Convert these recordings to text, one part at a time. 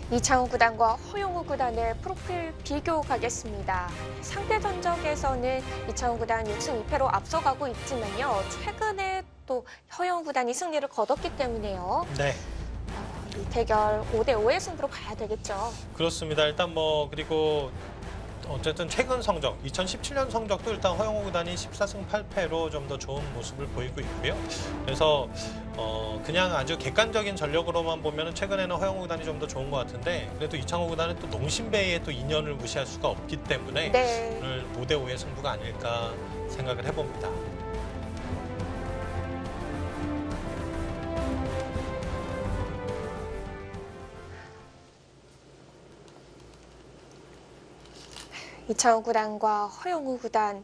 이창호 구단과 허용우 구단의 프로필 비교 가겠습니다. 상대 전적에서는 이창호 구단 6승 2패로 앞서가고 있지만요. 최근에 또 허용우 구단이 승리를 거뒀기 때문에요. 네, 이 대결 5대5의 승부로 가야 되겠죠. 그렇습니다. 일단 뭐 그리고 어쨌든 최근 성적, 2017년 성적도 일단 허용호 구단이 14승 8패로 좀 더 좋은 모습을 보이고 있고요. 그래서 그냥 아주 객관적인 전력으로만 보면 최근에는 허용호 구단이 좀 더 좋은 것 같은데 그래도 이창호 구단은 또 농심배의 또 인연을 무시할 수가 없기 때문에 네. 오늘 5대5의 승부가 아닐까 생각을 해봅니다. 이창호 구단과 허용우 구단.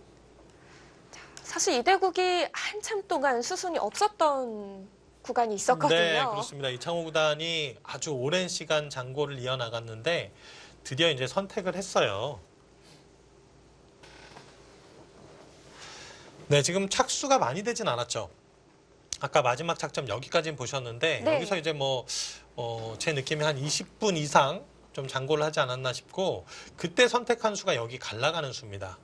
사실 이 대국이 한참 동안 수순이 없었던 구간이 있었거든요. 네, 그렇습니다. 이창호 구단이 아주 오랜 시간 장고를 이어나갔는데 드디어 이제 선택을 했어요. 네, 지금 착수가 많이 되진 않았죠. 아까 마지막 착점 여기까지는 보셨는데 네. 여기서 이제 제 느낌이 한 20분 이상 좀 장고를 하지 않았나 싶고 그때 선택한 수가 여기 갈라가는 수입니다.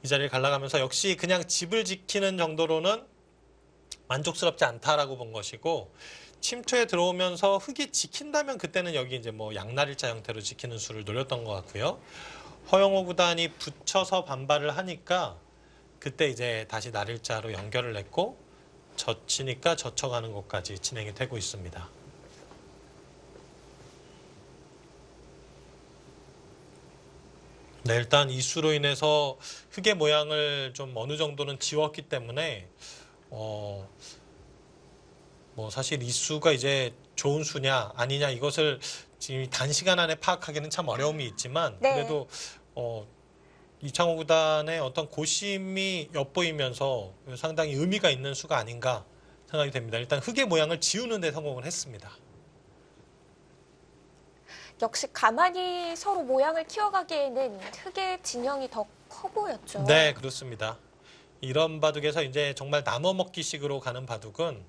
이 자리를 갈라가면서 역시 그냥 집을 지키는 정도로는 만족스럽지 않다라고 본 것이고 침투에 들어오면서 흙이 지킨다면 그때는 여기 이제 양날일자 형태로 지키는 수를 노렸던 것 같고요. 허용호 구단이 붙여서 반발을 하니까 그때 이제 다시 날일자로 연결을 했고 젖히니까 젖혀가는 것까지 진행이 되고 있습니다. 네, 일단 이 수로 인해서 흙의 모양을 좀 어느 정도는 지웠기 때문에 사실 이 수가 이제 좋은 수냐 아니냐 이것을 지금 단시간 안에 파악하기는 참 어려움이 있지만 네. 그래도 이창호 구단의 어떤 고심이 엿보이면서 상당히 의미가 있는 수가 아닌가 생각이 됩니다. 일단 흙의 모양을 지우는 데 성공을 했습니다. 역시 가만히 서로 모양을 키워가기에는 흙의 진영이 더 커 보였죠. 네, 그렇습니다. 이런 바둑에서 이제 정말 나눠 먹기식으로 가는 바둑은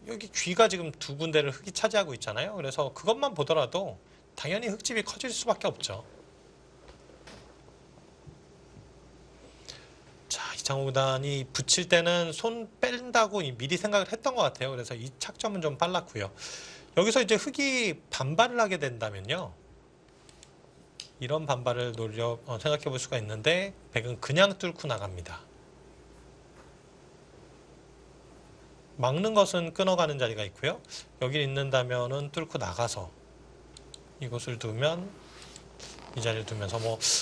여기 귀가 지금 두 군데를 흙이 차지하고 있잖아요. 그래서 그것만 보더라도 당연히 흙집이 커질 수밖에 없죠. 자, 이창호 구단이 붙일 때는 손 뺀다고 미리 생각을 했던 것 같아요. 그래서 이 착점은 좀 빨랐고요. 여기서 이제 흙이 반발을 하게 된다면요. 이런 반발을 생각해 볼 수가 있는데 백은 그냥 뚫고 나갑니다. 막는 것은 끊어가는 자리가 있고요. 여기 있는다면은 뚫고 나가서 이곳을 두면 이 자리를 두면서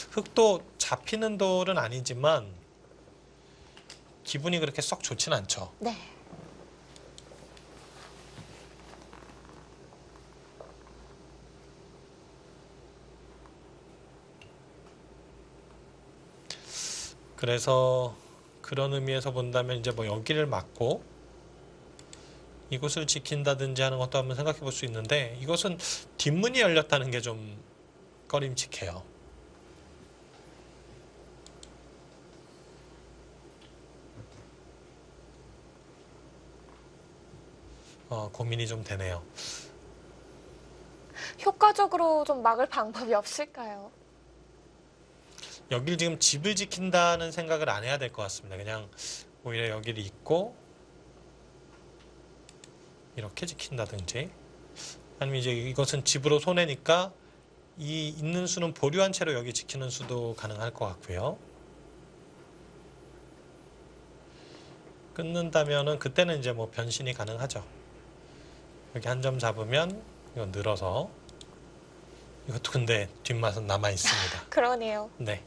흙도 잡히는 돌은 아니지만 기분이 그렇게 썩 좋진 않죠. 네. 그래서 그런 의미에서 본다면 이제 여기를 막고 이곳을 지킨다든지 하는 것도 한번 생각해 볼 수 있는데 이것은 뒷문이 열렸다는 게 좀 꺼림칙해요. 고민이 좀 되네요. 효과적으로 좀 막을 방법이 없을까요? 여길 지금 집을 지킨다는 생각을 안 해야 될 것 같습니다. 그냥 오히려 여기를 잇고 이렇게 지킨다든지 아니면 이제 이것은 집으로 손해니까 이 있는 수는 보류한 채로 여기 지키는 수도 가능할 것 같고요. 끊는다면은 그때는 이제 변신이 가능하죠. 여기 한 점 잡으면 이거 늘어서 이것도 근데 뒷맛은 남아 있습니다. 그러네요. 네.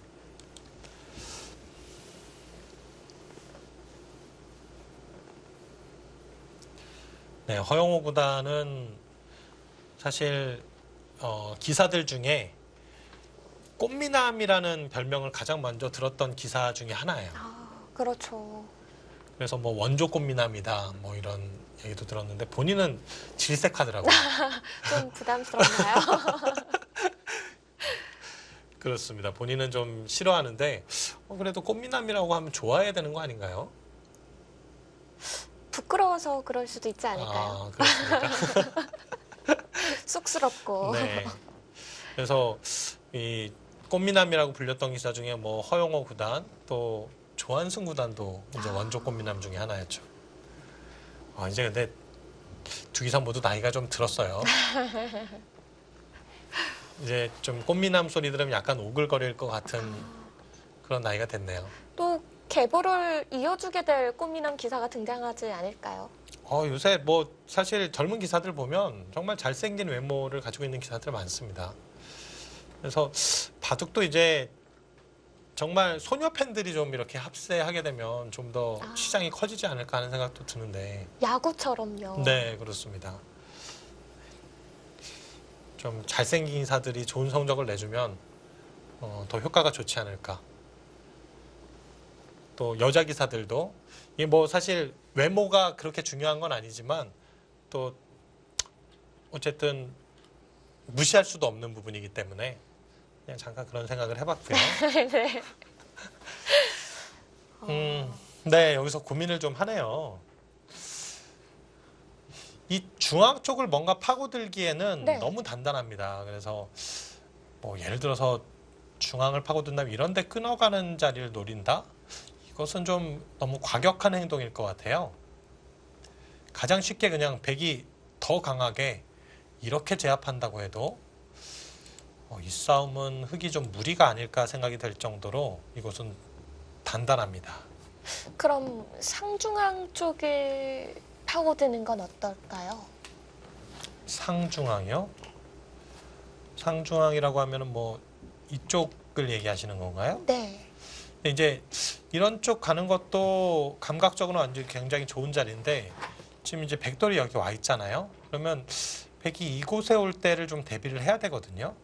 네, 허용호 구단은 사실 기사들 중에 꽃미남이라는 별명을 가장 먼저 들었던 기사 중에 하나예요. 그렇죠. 그래서 원조 꽃미남이다 이런 얘기도 들었는데 본인은 질색하더라고요. 좀 부담스럽나요? 그렇습니다. 본인은 좀 싫어하는데 그래도 꽃미남이라고 하면 좋아해야 되는 거 아닌가요? 부끄러워서 그럴 수도 있지 않을까요? 아, 그렇습니까? 쑥스럽고. 네. 그래서 이 꽃미남이라고 불렸던 기사 중에 뭐 허용호 구단 또 조한승 구단도 이제 원조 꽃미남 중에 하나였죠. 이제 근데 두 기사 모두 나이가 좀 들었어요. 이제 좀 꽃미남 소리 들으면 약간 오글거릴 것 같은 그런 나이가 됐네요. 또 계보를 이어주게 될 꽃미남 기사가 등장하지 않을까요? 요새 뭐 사실 젊은 기사들 보면 정말 잘생긴 외모를 가지고 있는 기사들 많습니다. 그래서 바둑도 이제 정말 소녀 팬들이 좀 이렇게 합세하게 되면 좀 더 시장이 커지지 않을까 하는 생각도 드는데. 야구처럼요. 네, 그렇습니다. 좀 잘생긴 기사들이 좋은 성적을 내주면 더 효과가 좋지 않을까. 또 여자 기사들도 이게 뭐 사실 외모가 그렇게 중요한 건 아니지만 또 어쨌든 무시할 수도 없는 부분이기 때문에 그냥 잠깐 그런 생각을 해봤고요. 네. 네, 여기서 고민을 좀 하네요. 이 중앙 쪽을 뭔가 파고들기에는 네. 너무 단단합니다. 그래서 뭐 예를 들어서 중앙을 파고든다면 이런 데 끊어가는 자리를 노린다? 이것은 좀 너무 과격한 행동일 것 같아요. 가장 쉽게 그냥 백이 더 강하게 이렇게 제압한다고 해도 이 싸움은 흙이 좀 무리가 아닐까 생각이 될 정도로 이것은 단단합니다. 그럼 상중앙 쪽을 파고드는 건 어떨까요? 상중앙이요? 상중앙이라고 하면은 뭐 이쪽을 얘기하시는 건가요? 네. 근데 이제 이런 쪽 가는 것도 감각적으로 완전 굉장히 좋은 자리인데 지금 이제 백돌이 여기 와 있잖아요. 그러면 백이 이곳에 올 때를 좀 대비를 해야 되거든요.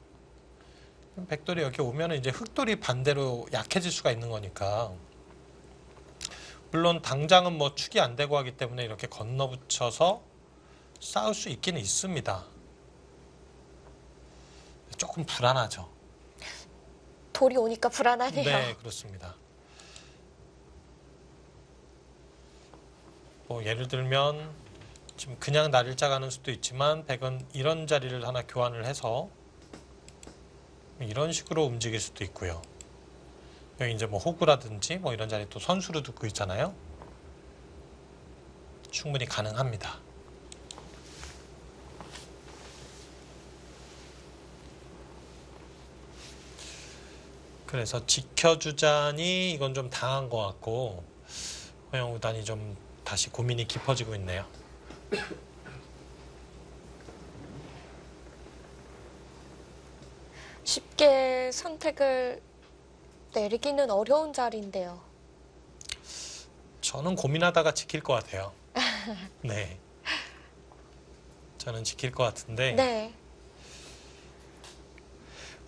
백돌이 여기 오면은 이제 흑돌이 반대로 약해질 수가 있는 거니까. 물론 당장은 뭐 축이 안 되고 하기 때문에 이렇게 건너붙여서 싸울 수 있기는 있습니다. 조금 불안하죠. 돌이 오니까 불안하네요. 네, 그렇습니다. 뭐 예를 들면 지금 그냥 날일자 가는 수도 있지만 백은 이런 자리를 하나 교환을 해서 이런 식으로 움직일 수도 있고요. 여기 이제 뭐 호구라든지 뭐 이런 자리 또 선수로 두고 있잖아요. 충분히 가능합니다. 그래서 지켜주자니 이건 좀 당한 것 같고 허영 구단이 좀 다시 고민이 깊어지고 있네요. 쉽게 선택을 내리기는 어려운 자리인데요. 저는 고민하다가 지킬 것 같아요. 네. 저는 지킬 것 같은데 네.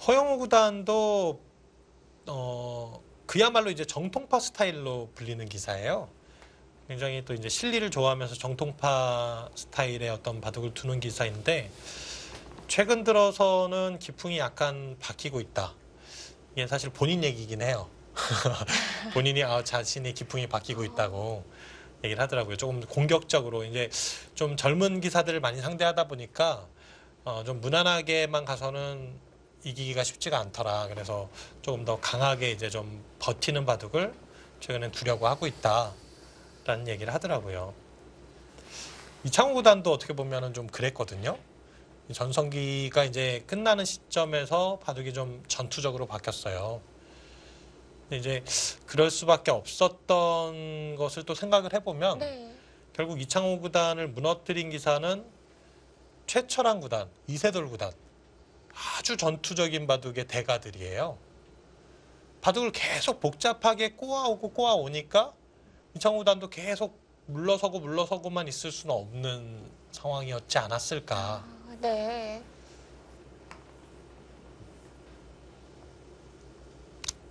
허영우 구단도 그야말로 이제 정통파 스타일로 불리는 기사예요. 굉장히 또 이제 실리를 좋아하면서 정통파 스타일의 어떤 바둑을 두는 기사인데 최근 들어서는 기풍이 약간 바뀌고 있다. 이게 사실 본인 얘기긴 해요. 본인이 자신의 기풍이 바뀌고 있다고 얘기를 하더라고요. 조금 공격적으로 이제 좀 젊은 기사들을 많이 상대하다 보니까 좀 무난하게만 가서는 이기기가 쉽지가 않더라. 그래서 조금 더 강하게 이제 좀 버티는 바둑을 최근에 두려고 하고 있다라는 얘기를 하더라고요. 이창호 구단도 어떻게 보면은 좀 그랬거든요. 전성기가 이제 끝나는 시점에서 바둑이 좀 전투적으로 바뀌었어요. 근데 이제 그럴 수밖에 없었던 것을 또 생각을 해보면 네. 결국 이창호 구단을 무너뜨린 기사는 최철한 구단, 이세돌 구단 아주 전투적인 바둑의 대가들이에요. 바둑을 계속 복잡하게 꼬아오니까 이창호 구단도 계속 물러서고만 있을 수는 없는 상황이었지 않았을까. 네.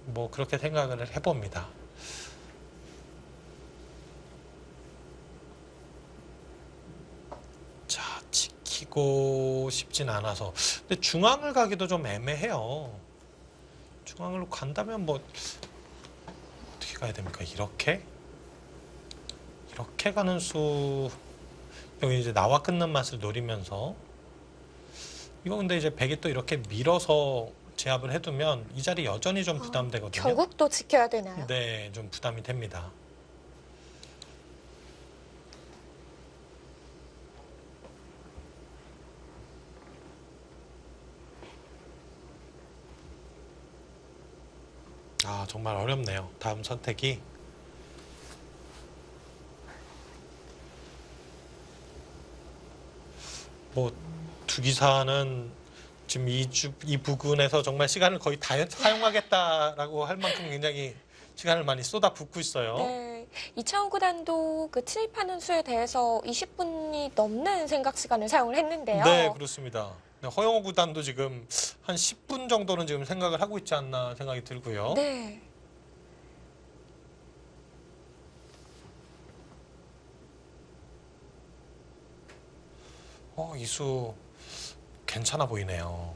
뭐 그렇게 생각을 해봅니다. 자, 지키고 싶진 않아서. 근데 중앙을 가기도 좀 애매해요. 중앙으로 간다면 뭐 어떻게 가야 됩니까? 이렇게? 이렇게 가는 수 여기 이제 나와 끊는 맛을 노리면서 이거 근데 이제 백이 또 이렇게 밀어서 제압을 해두면 이 자리 여전히 좀 부담되거든요. 결국 또 지켜야 되나요? 네, 좀 부담이 됩니다. 아, 정말 어렵네요. 다음 선택이. 뭐, 두 기사는 지금 이 부근에서 정말 시간을 거의 다 사용하겠다라고 할 만큼 굉장히 시간을 많이 쏟아붓고 있어요. 네, 이창호 구단도 그 침입하는 수에 대해서 20분이 넘는 생각 시간을 사용을 했는데요. 네, 그렇습니다. 네, 허영호 구단도 지금 한 10분 정도는 지금 생각을 하고 있지 않나 생각이 들고요. 네. 이수 괜찮아 보이네요.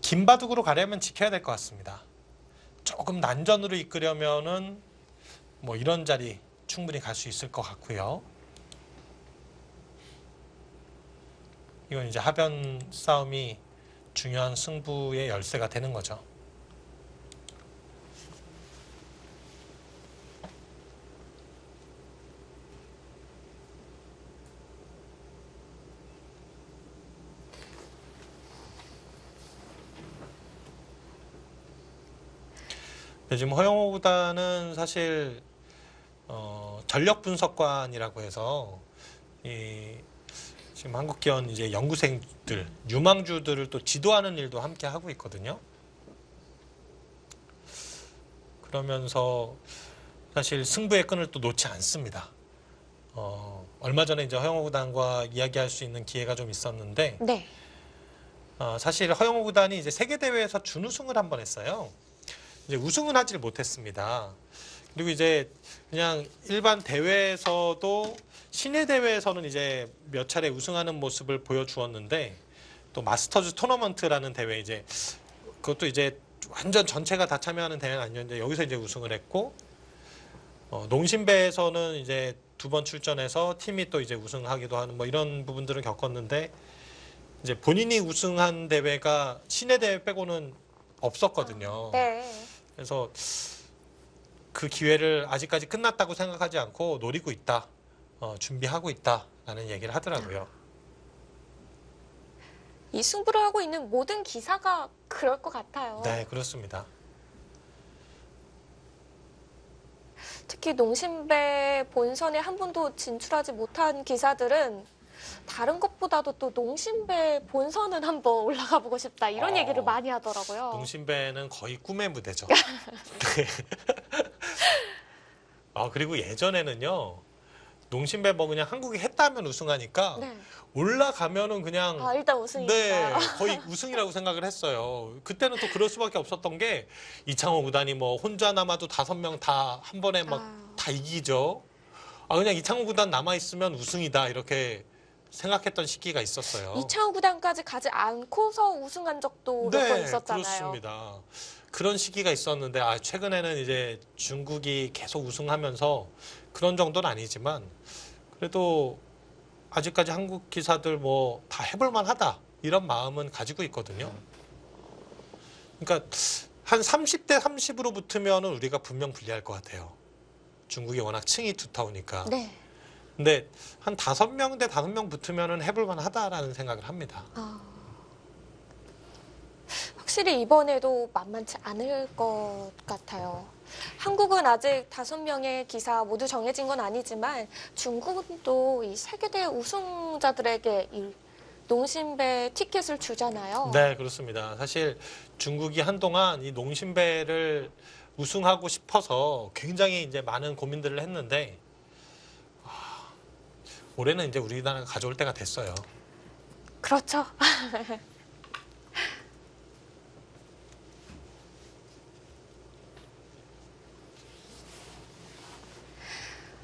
긴 바둑으로 가려면 지켜야 될 것 같습니다. 조금 난전으로 이끌려면은 뭐 이런 자리 충분히 갈 수 있을 것 같고요. 이건 이제 하변 싸움이 중요한 승부의 열쇠가 되는 거죠. 네, 지금 허영호 구단은 사실 전력 분석관이라고 해서 지금 한국기원 이제 연구생들, 유망주들을 또 지도하는 일도 함께 하고 있거든요. 그러면서 사실 승부의 끈을 또 놓지 않습니다. 얼마 전에 이제 허영호 구단과 이야기할 수 있는 기회가 좀 있었는데, 네. 사실 허영호 구단이 이제 세계 대회에서 준우승을 한 번 했어요. 이제 우승은 하질 못했습니다. 그리고 이제 그냥 일반 대회에서도 시내 대회에서는 이제 몇 차례 우승하는 모습을 보여주었는데 또 마스터즈 토너먼트라는 대회 이제 그것도 이제 완전 전체가 다 참여하는 대회는 아니었는데 여기서 이제 우승을 했고 농심배에서는 이제 2번 출전해서 팀이 또 이제 우승하기도 하는 뭐 이런 부분들을 겪었는데 이제 본인이 우승한 대회가 시내 대회 빼고는 없었거든요. 네. 그래서 그 기회를 아직까지 끝났다고 생각하지 않고 노리고 있다, 준비하고 있다라는 얘기를 하더라고요. 이 승부를 하고 있는 모든 기사가 그럴 것 같아요. 네, 그렇습니다. 특히 농심배 본선에 한 번도 진출하지 못한 기사들은 다른 것보다도 또 농심배 본선은 한번 올라가 보고 싶다 이런 얘기를 많이 하더라고요. 농심배는 거의 꿈의 무대죠. 네. 그리고 예전에는요, 농심배 뭐 그냥 한국이 했다면 우승하니까 네. 올라가면은 그냥 일단 우승이니까. 네, 거의 우승이라고 생각을 했어요. 그때는 또 그럴 수밖에 없었던 게 이창호 구단이 뭐 혼자 남아도 5명 다 한 번에 막 다 이기죠. 그냥 이창호 구단 남아 있으면 우승이다 이렇게 생각했던 시기가 있었어요. 이창호 구단까지 가지 않고서 우승한 적도 몇 번 있었잖아요. 그렇습니다. 그런 시기가 있었는데 최근에는 이제 중국이 계속 우승하면서 그런 정도는 아니지만 그래도 아직까지 한국 기사들 뭐 다 해볼 만하다 이런 마음은 가지고 있거든요. 그러니까 한 30대 30으로 붙으면 우리가 분명 불리할 것 같아요. 중국이 워낙 층이 두터우니까. 네. 근데 한 5명 대 5명 붙으면 해볼 만하다라는 생각을 합니다. 확실히 이번에도 만만치 않을 것 같아요. 한국은 아직 5명의 기사 모두 정해진 건 아니지만 중국은 또 이 세계대회 우승자들에게 이 농심배 티켓을 주잖아요. 네, 그렇습니다. 사실 중국이 한동안 이 농심배를 우승하고 싶어서 굉장히 이제 많은 고민들을 했는데 올해는 이제 우리나라가 가져올 때가 됐어요. 그렇죠.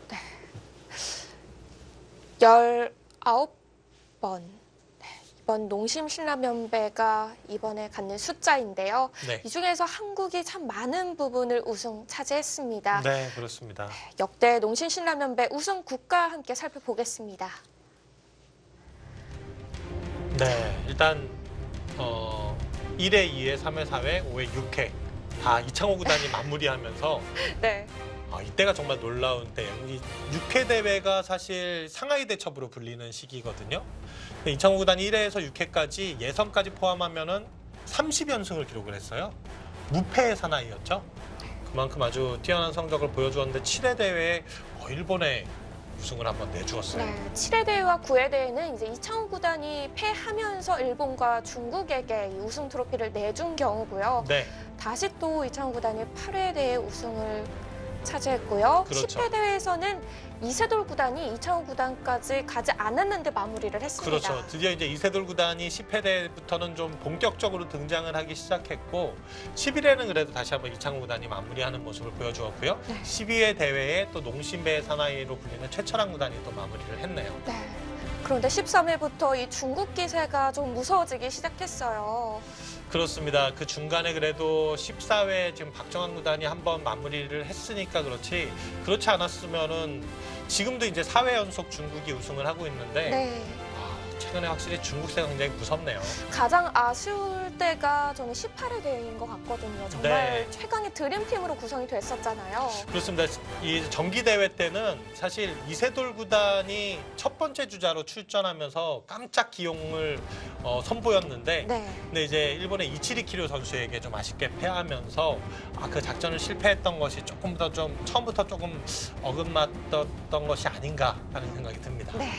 네. 19번. 네. 이번 농심 신라면배가 이번에 갖는 숫자인데요. 네. 이 중에서 한국이 참 많은 부분을 우승 차지했습니다. 네, 그렇습니다. 역대 농심 신라면배 우승 국가 함께 살펴보겠습니다. 네, 일단 1회, 2회, 3회, 4회, 5회, 6회 다 이창호 구단이 마무리하면서 네. 이때가 정말 놀라운 때예요. 이 6회 대회가 사실 상하이 대첩으로 불리는 시기거든요. 이창호 구단이 1회에서 6회까지 예선까지 포함하면은 30연승을 기록을 했어요. 무패의 사나이였죠. 그만큼 아주 뛰어난 성적을 보여주었는데 7회 대회에 일본에 우승을 한번 내주었어요. 네, 7회 대회와 9회 대회는 이제 이창호 구단이 패하면서 일본과 중국에게 이 우승 트로피를 내준 경우고요. 네, 다시 또 이창호 구단이 8회 대회 우승을 차지했고요. 그렇죠. 10회 대회에서는 이세돌 구단이 이창호 구단까지 가지 않았는데 마무리를 했습니다. 그렇죠. 드디어 이제 이세돌 구단이 10회 대회부터는 좀 본격적으로 등장을 하기 시작했고 11회는 그래도 다시 한번 이창호 구단이 마무리하는 모습을 보여주었고요. 네. 12회 대회에 또 농심배 사나이로 불리는 최철환 구단이 또 마무리를 했네요. 네. 그런데 13회부터 이 중국 기세가 좀 무서워지기 시작했어요. 그렇습니다. 그 중간에 그래도 14회 지금 박정환 구단이 한번 마무리를 했으니까 그렇지 않았으면은 지금도 이제 4회 연속 중국이 우승을 하고 있는데 네. 최근에 확실히 중국세가 굉장히 무섭네요. 가장 아쉬울 때가 저는 18회 대회인 것 같거든요. 정말 네. 최강의 드림팀으로 구성이 됐었잖아요. 그렇습니다. 이 정기 대회 때는 사실 이세돌 구단이 첫 번째 주자로 출전하면서 깜짝 기용을 선보였는데 네. 근데 이제 일본의 이치리 키류 선수에게 좀 아쉽게 패하면서 그 작전을 실패했던 것이 처음부터 조금 어긋맞던 것이 아닌가 하는 생각이 듭니다. 네.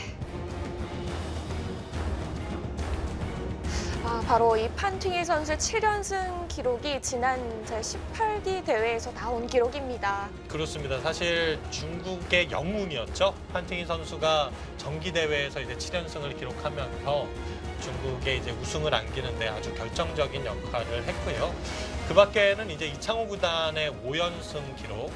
바로 이 판팅이 선수의 7연승 기록이 지난 제18기 대회에서 나온 기록입니다. 그렇습니다. 사실 중국의 영웅이었죠. 판팅이 선수가 정기 대회에서 이제 7연승을 기록하면서 중국의 이제 우승을 안기는데 아주 결정적인 역할을 했고요. 그 밖에는 이제 이창호 구단의 5연승 기록.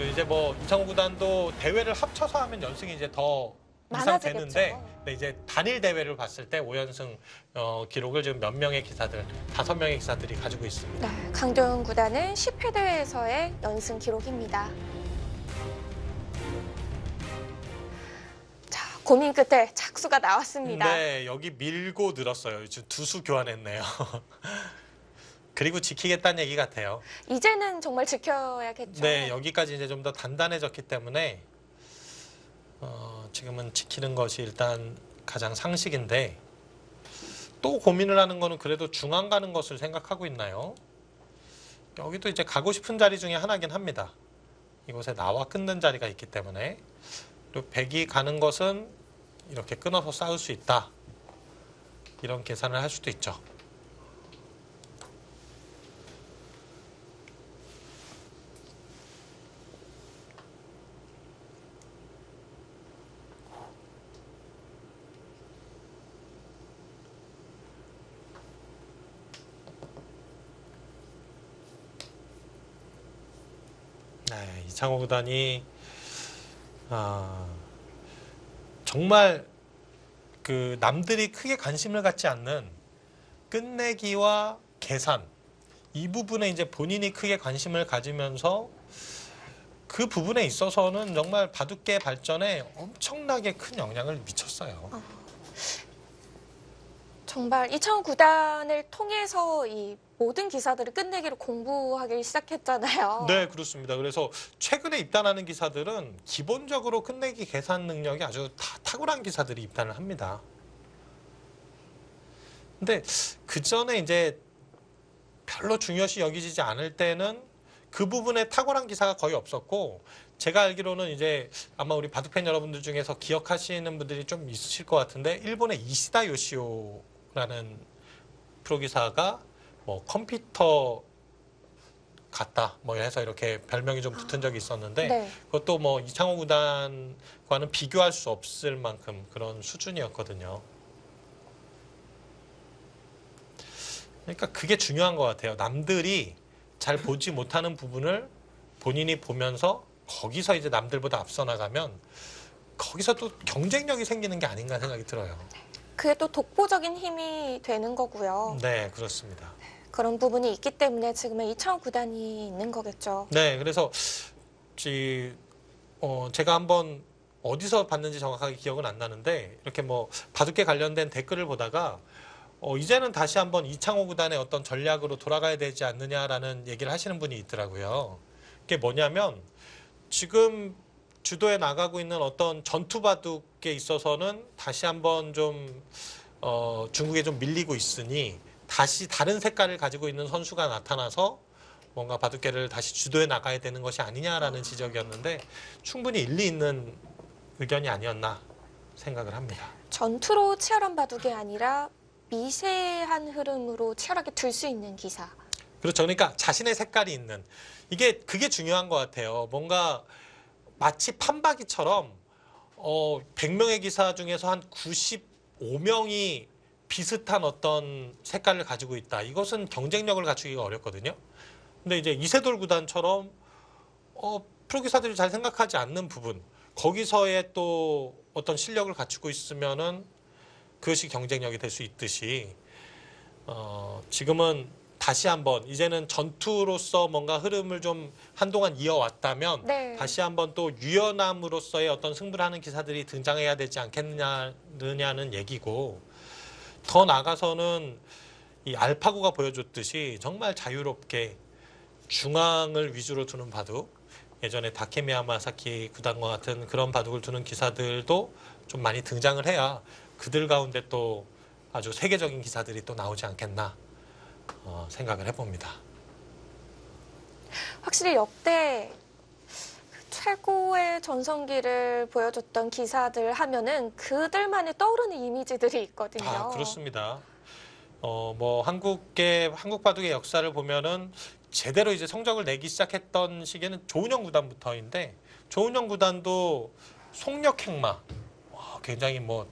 이제 이창호 구단도 대회를 합쳐서 하면 연승이 이제 더 이상 되는데 이제 단일 대회를 봤을 때 5연승 기록을 지금 몇 명의 기사들, 5명의 기사들이 가지고 있습니다. 네, 강도영 구단은 10회 대회에서의 연승 기록입니다. 자, 고민 끝에 착수가 나왔습니다. 네, 여기 밀고 늘었어요. 지금 두수 교환했네요. 그리고 지키겠다는 얘기 같아요. 이제는 정말 지켜야겠죠. 네, 여기까지 이제 좀 더 단단해졌기 때문에 지금은 지키는 것이 일단 가장 상식인데 또 고민을 하는 거는 그래도 중앙 가는 것을 생각하고 있나요? 여기도 이제 가고 싶은 자리 중에 하나긴 합니다. 이곳에 나와 끊는 자리가 있기 때문에 그리고 백이 가는 것은 이렇게 끊어서 싸울 수 있다. 이런 계산을 할 수도 있죠. 네, 이창호 구단이 정말 그 남들이 크게 관심을 갖지 않는 끝내기와 계산 이 부분에 이제 본인이 크게 관심을 가지면서 그 부분에 있어서는 정말 바둑계 발전에 엄청나게 큰 영향을 미쳤어요. 정말 이창호 구단을 통해서 이 모든 기사들을 끝내기로 공부하기 시작했잖아요. 네, 그렇습니다. 그래서 최근에 입단하는 기사들은 기본적으로 끝내기 계산 능력이 아주 탁월한 기사들이 입단을 합니다. 근데 그 전에 이제 별로 중요시 여기지지 않을 때는 그 부분에 탁월한 기사가 거의 없었고 제가 알기로는 이제 아마 우리 바둑팬 여러분들 중에서 기억하시는 분들이 좀 있으실 것 같은데 일본의 이시다 요시오라는 프로기사가 컴퓨터 같다 해서 이렇게 별명이 좀 붙은 적이 있었는데 네. 그것도 이창호 구단과는 비교할 수 없을 만큼 그런 수준이었거든요. 그러니까 그게 중요한 것 같아요. 남들이 잘 보지 못하는 부분을 본인이 보면서 거기서 이제 남들보다 앞서 나가면 거기서 또 경쟁력이 생기는 게 아닌가 생각이 들어요. 그게 또 독보적인 힘이 되는 거고요. 네, 그렇습니다. 그런 부분이 있기 때문에 지금의 이창호 구단이 있는 거겠죠. 네, 그래서 제가 한번 어디서 봤는지 정확하게 기억은 안 나는데 이렇게 뭐 바둑계 관련된 댓글을 보다가 이제는 다시 한번 이창호 구단의 어떤 전략으로 돌아가야 되지 않느냐라는 얘기를 하시는 분이 있더라고요. 그게 뭐냐면 지금 주도해 나가고 있는 어떤 전투 바둑에 있어서는 다시 한번 좀 중국에 좀 밀리고 있으니 다시 다른 색깔을 가지고 있는 선수가 나타나서 뭔가 바둑계를 다시 주도해 나가야 되는 것이 아니냐라는 지적이었는데 충분히 일리 있는 의견이 아니었나 생각을 합니다. 전투로 치열한 바둑이 아니라 미세한 흐름으로 치열하게 둘 수 있는 기사. 그렇죠. 그러니까 자신의 색깔이 있는 그게 중요한 것 같아요. 뭔가 마치 판박이처럼 100명의 기사 중에서 한 95명이 비슷한 어떤 색깔을 가지고 있다. 이것은 경쟁력을 갖추기가 어렵거든요. 근데 이제 이세돌 구단처럼 프로 기사들이 잘 생각하지 않는 부분, 거기서의 또 어떤 실력을 갖추고 있으면은 그것이 경쟁력이 될 수 있듯이 지금은 다시 한번 이제는 전투로서 뭔가 흐름을 좀 한동안 이어왔다면 네. 다시 한번 또 유연함으로서의 어떤 승부를 하는 기사들이 등장해야 되지 않겠느냐는 얘기고, 더 나아가서는 이 알파고가 보여줬듯이 정말 자유롭게 중앙을 위주로 두는 바둑, 예전에 다케미 야마사키 구단과 같은 그런 바둑을 두는 기사들도 좀 많이 등장을 해야 그들 가운데 또 아주 세계적인 기사들이 또 나오지 않겠나 생각을 해봅니다. 확실히 역대 최고의 전성기를 보여줬던 기사들 하면은 그들만의 떠오르는 이미지들이 있거든요. 아, 그렇습니다. 뭐 한국 바둑의 역사를 보면은 제대로 이제 성적을 내기 시작했던 시기에는 조은영 구단부터인데, 조은영 구단도 속력행마, 굉장히 뭐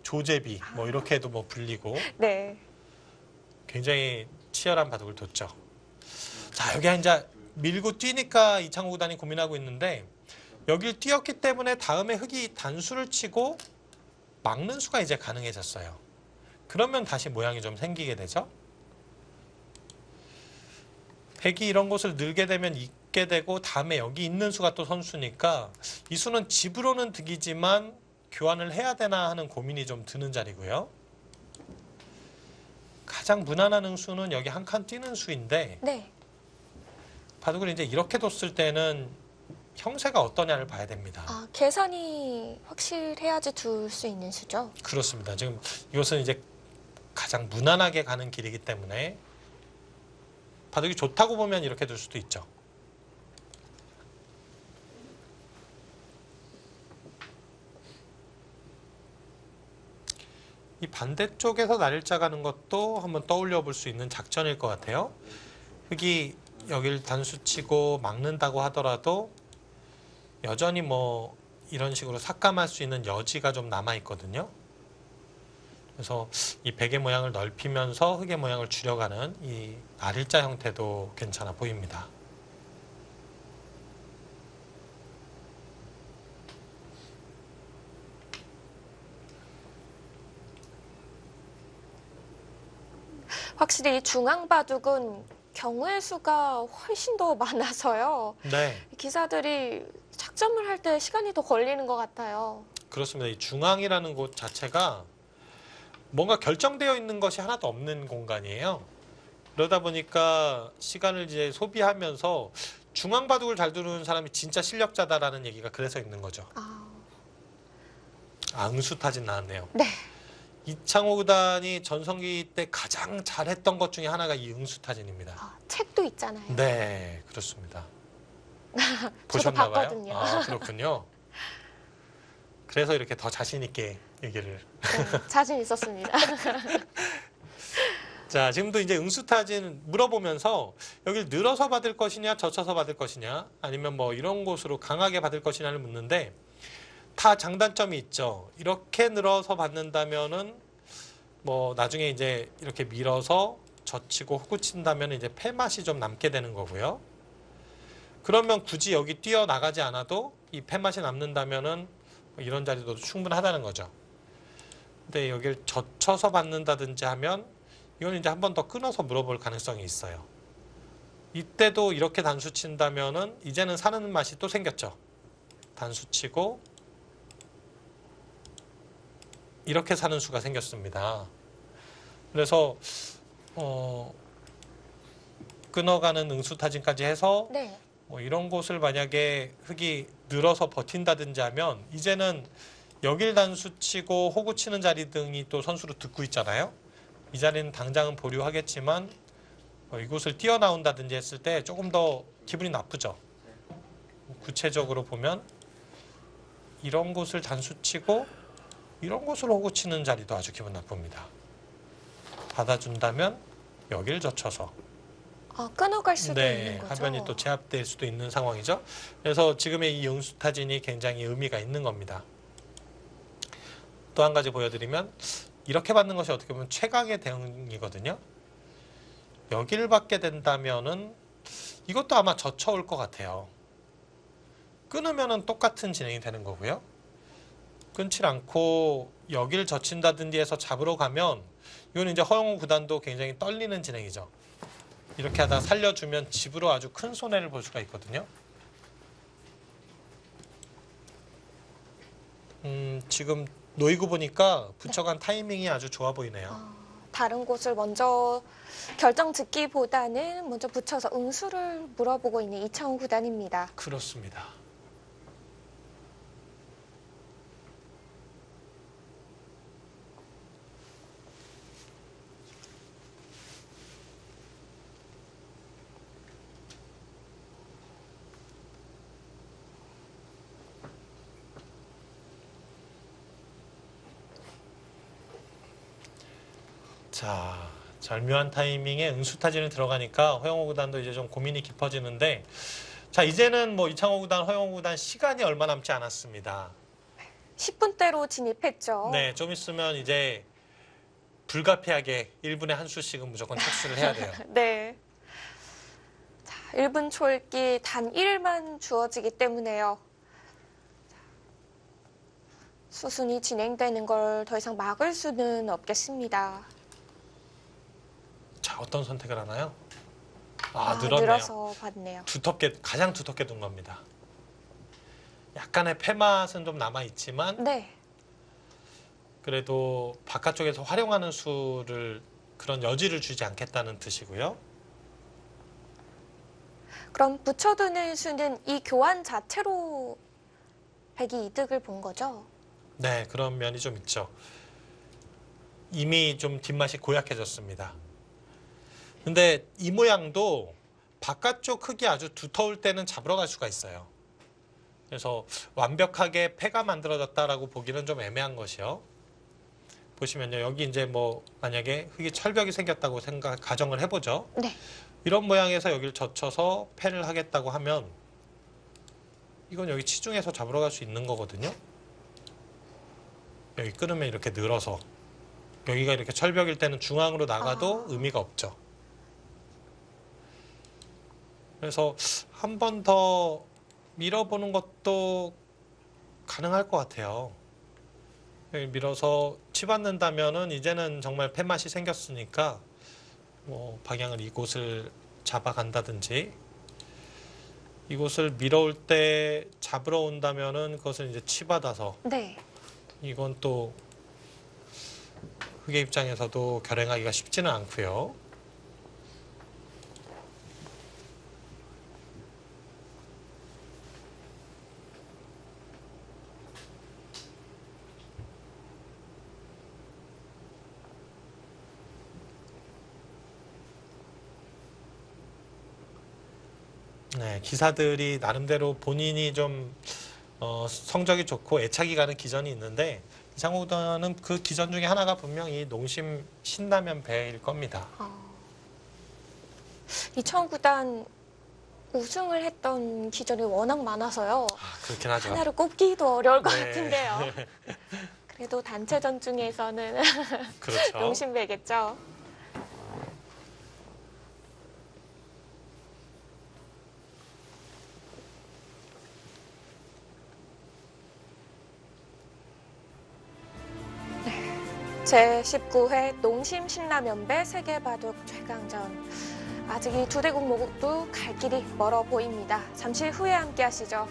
조제비 뭐 이렇게도 뭐 불리고 네. 굉장히 치열한 바둑을 뒀죠. 자, 여기 이제 밀고 뛰니까 이창호 구단이 고민하고 있는데, 여길 뛰었기 때문에 다음에 흑이 단수를 치고 막는 수가 이제 가능해졌어요. 그러면 다시 모양이 좀 생기게 되죠. 백이 이런 곳을 늘게 되면 있게 되고, 다음에 여기 있는 수가 또 선수니까 이 수는 집으로는 득이지만 교환을 해야 되나 하는 고민이 좀 드는 자리고요. 가장 무난한 응수는 여기 한 칸 뛰는 수인데, 네. 바둑을 이제 이렇게 뒀을 때는 형세가 어떠냐를 봐야 됩니다. 아, 계산이 확실해야지 둘 수 있는 수죠. 그렇습니다. 지금 이것은 이제 가장 무난하게 가는 길이기 때문에 바둑이 좋다고 보면 이렇게 둘 수도 있죠. 이 반대쪽에서 날일자 가는 것도 한번 떠올려 볼 수 있는 작전일 것 같아요. 흑이 여길 단수치고 막는다고 하더라도 여전히 뭐 이런 식으로 삭감할 수 있는 여지가 좀 남아 있거든요. 그래서 이 백의 모양을 넓히면서 흑의 모양을 줄여가는 이 날일자 형태도 괜찮아 보입니다. 확실히 중앙 바둑은 경우의 수가 훨씬 더 많아서요. 네, 기사들이 착점을 할 때 시간이 더 걸리는 것 같아요. 그렇습니다. 이 중앙이라는 곳 자체가 뭔가 결정되어 있는 것이 하나도 없는 공간이에요. 그러다 보니까 시간을 이제 소비하면서 중앙 바둑을 잘 두는 사람이 진짜 실력자다라는 얘기가 그래서 있는 거죠. 응수타진 나왔네요. 네. 이창호 구단이 전성기 때 가장 잘했던 것 중에 하나가 이 응수타진입니다. 책도 있잖아요. 네, 그렇습니다. 저도 보셨나 봐요? 봤거든요. 아, 그렇군요. 그래서 이렇게 더 자신 있게 얘기를. 네, 자신 있었습니다. 자, 지금도 이제 응수타진 물어보면서 여길 늘어서 받을 것이냐, 젖혀서 받을 것이냐, 아니면 뭐 이런 곳으로 강하게 받을 것이냐를 묻는데, 다 장단점이 있죠. 이렇게 늘어서 받는다면은 뭐 나중에 이제 이렇게 밀어서 젖히고 호구친다면 이제 패맛이 좀 남게 되는 거고요. 그러면 굳이 여기 뛰어 나가지 않아도 이 패맛이 남는다면은 뭐 이런 자리도 충분하다는 거죠. 근데 여길 젖혀서 받는다든지 하면 이건 이제 한 번 더 끊어서 물어볼 가능성이 있어요. 이때도 이렇게 단수 친다면은 이제는 사는 맛이 또 생겼죠. 단수 치고 이렇게 사는 수가 생겼습니다. 그래서 끊어가는 응수타진까지 해서 네. 뭐 이런 곳을 만약에 흙이 늘어서 버틴다든지 하면 이제는 여길 단수 치고 호구 치는 자리 등이 또 선수로 듣고 있잖아요. 이 자리는 당장은 보류하겠지만 이곳을 뛰어나온다든지 했을 때 조금 더 기분이 나쁘죠. 구체적으로 보면 이런 곳을 단수 치고 이런 곳을 호구 치는 자리도 아주 기분 나쁩니다. 받아준다면 여길 젖혀서 끊어갈 수도 있는 거죠. 화면이 또 제압될 수도 있는 상황이죠. 그래서 지금의 이 응수타진이 굉장히 의미가 있는 겁니다. 또 한 가지 보여드리면 이렇게 받는 것이 어떻게 보면 최강의 대응이거든요. 여기를 받게 된다면은 이것도 아마 젖혀올 것 같아요. 끊으면은 똑같은 진행이 되는 거고요. 끊질 않고 여기를 젖힌다든지 해서 잡으러 가면 이건 이제 허영우 구단도 굉장히 떨리는 진행이죠. 이렇게 하다 살려주면 집으로 아주 큰 손해를 볼 수가 있거든요. 지금 놓이고 보니까 붙여간 타이밍이 아주 좋아 보이네요. 다른 곳을 먼저 결정 짓기보다는 먼저 붙여서 응수를 물어보고 있는 이창훈 구단입니다. 그렇습니다. 자, 절묘한 타이밍에 응수타진을 들어가니까 허영우 구단도 이제 좀 고민이 깊어지는데, 자, 이제는 뭐 이창호 구단, 허영우 구단 시간이 얼마 남지 않았습니다. 10분대로 진입했죠. 네, 좀 있으면 이제 불가피하게 1분에 한 수씩은 무조건 착수를 해야 돼요. 네. 자, 1분 초읽기 단 1만 주어지기 때문에요. 수순이 진행되는 걸 더 이상 막을 수는 없겠습니다. 자, 어떤 선택을 하나요? 늘었네요. 늘어서 받네요. 가장 두텁게 둔 겁니다. 약간의 폐맛은 좀 남아있지만 네. 그래도 바깥쪽에서 활용하는 수를 그런 여지를 주지 않겠다는 뜻이고요. 그럼 붙여두는 수는 이 교환 자체로 백이 이득을 본 거죠? 네, 그런 면이 좀 있죠. 이미 좀 뒷맛이 고약해졌습니다. 근데 이 모양도 바깥쪽 흙이 아주 두터울 때는 잡으러 갈 수가 있어요. 그래서 완벽하게 폐가 만들어졌다라고 보기는 좀 애매한 것이요. 보시면요, 여기 이제 뭐 만약에 흙이 철벽이 생겼다고 가정을 해보죠. 네. 이런 모양에서 여기를 젖혀서 폐를 하겠다고 하면 이건 여기 치중해서 잡으러 갈 수 있는 거거든요. 여기 끊으면 이렇게 늘어서 여기가 이렇게 철벽일 때는 중앙으로 나가도 의미가 없죠. 그래서 한 번 더 밀어보는 것도 가능할 것 같아요. 여기 밀어서 치받는다면은 이제는 정말 폐맛이 생겼으니까 뭐 방향을 이곳을 잡아간다든지 이곳을 밀어올 때 잡으러 온다면은 그것을 이제 치받아서 네. 이건 또 흑의 입장에서도 결행하기가 쉽지는 않고요. 네, 기사들이 나름대로 본인이 좀 성적이 좋고 애착이 가는 기전이 있는데 이창호 구단은 그 기전 중에 하나가 분명히 농심 신라면 배일 겁니다. 이창훈 구단 우승을 했던 기전이 워낙 많아서요. 그렇긴 하죠. 하나를 꼽기도 어려울 것 네. 같은데요. 그래도 단체전 중에서는 그렇죠. 농심배겠죠. 제19회 농심 신라면배 세계바둑 최강전. 아직 이 두 대국 모두 갈 길이 멀어 보입니다. 잠시 후에 함께 하시죠.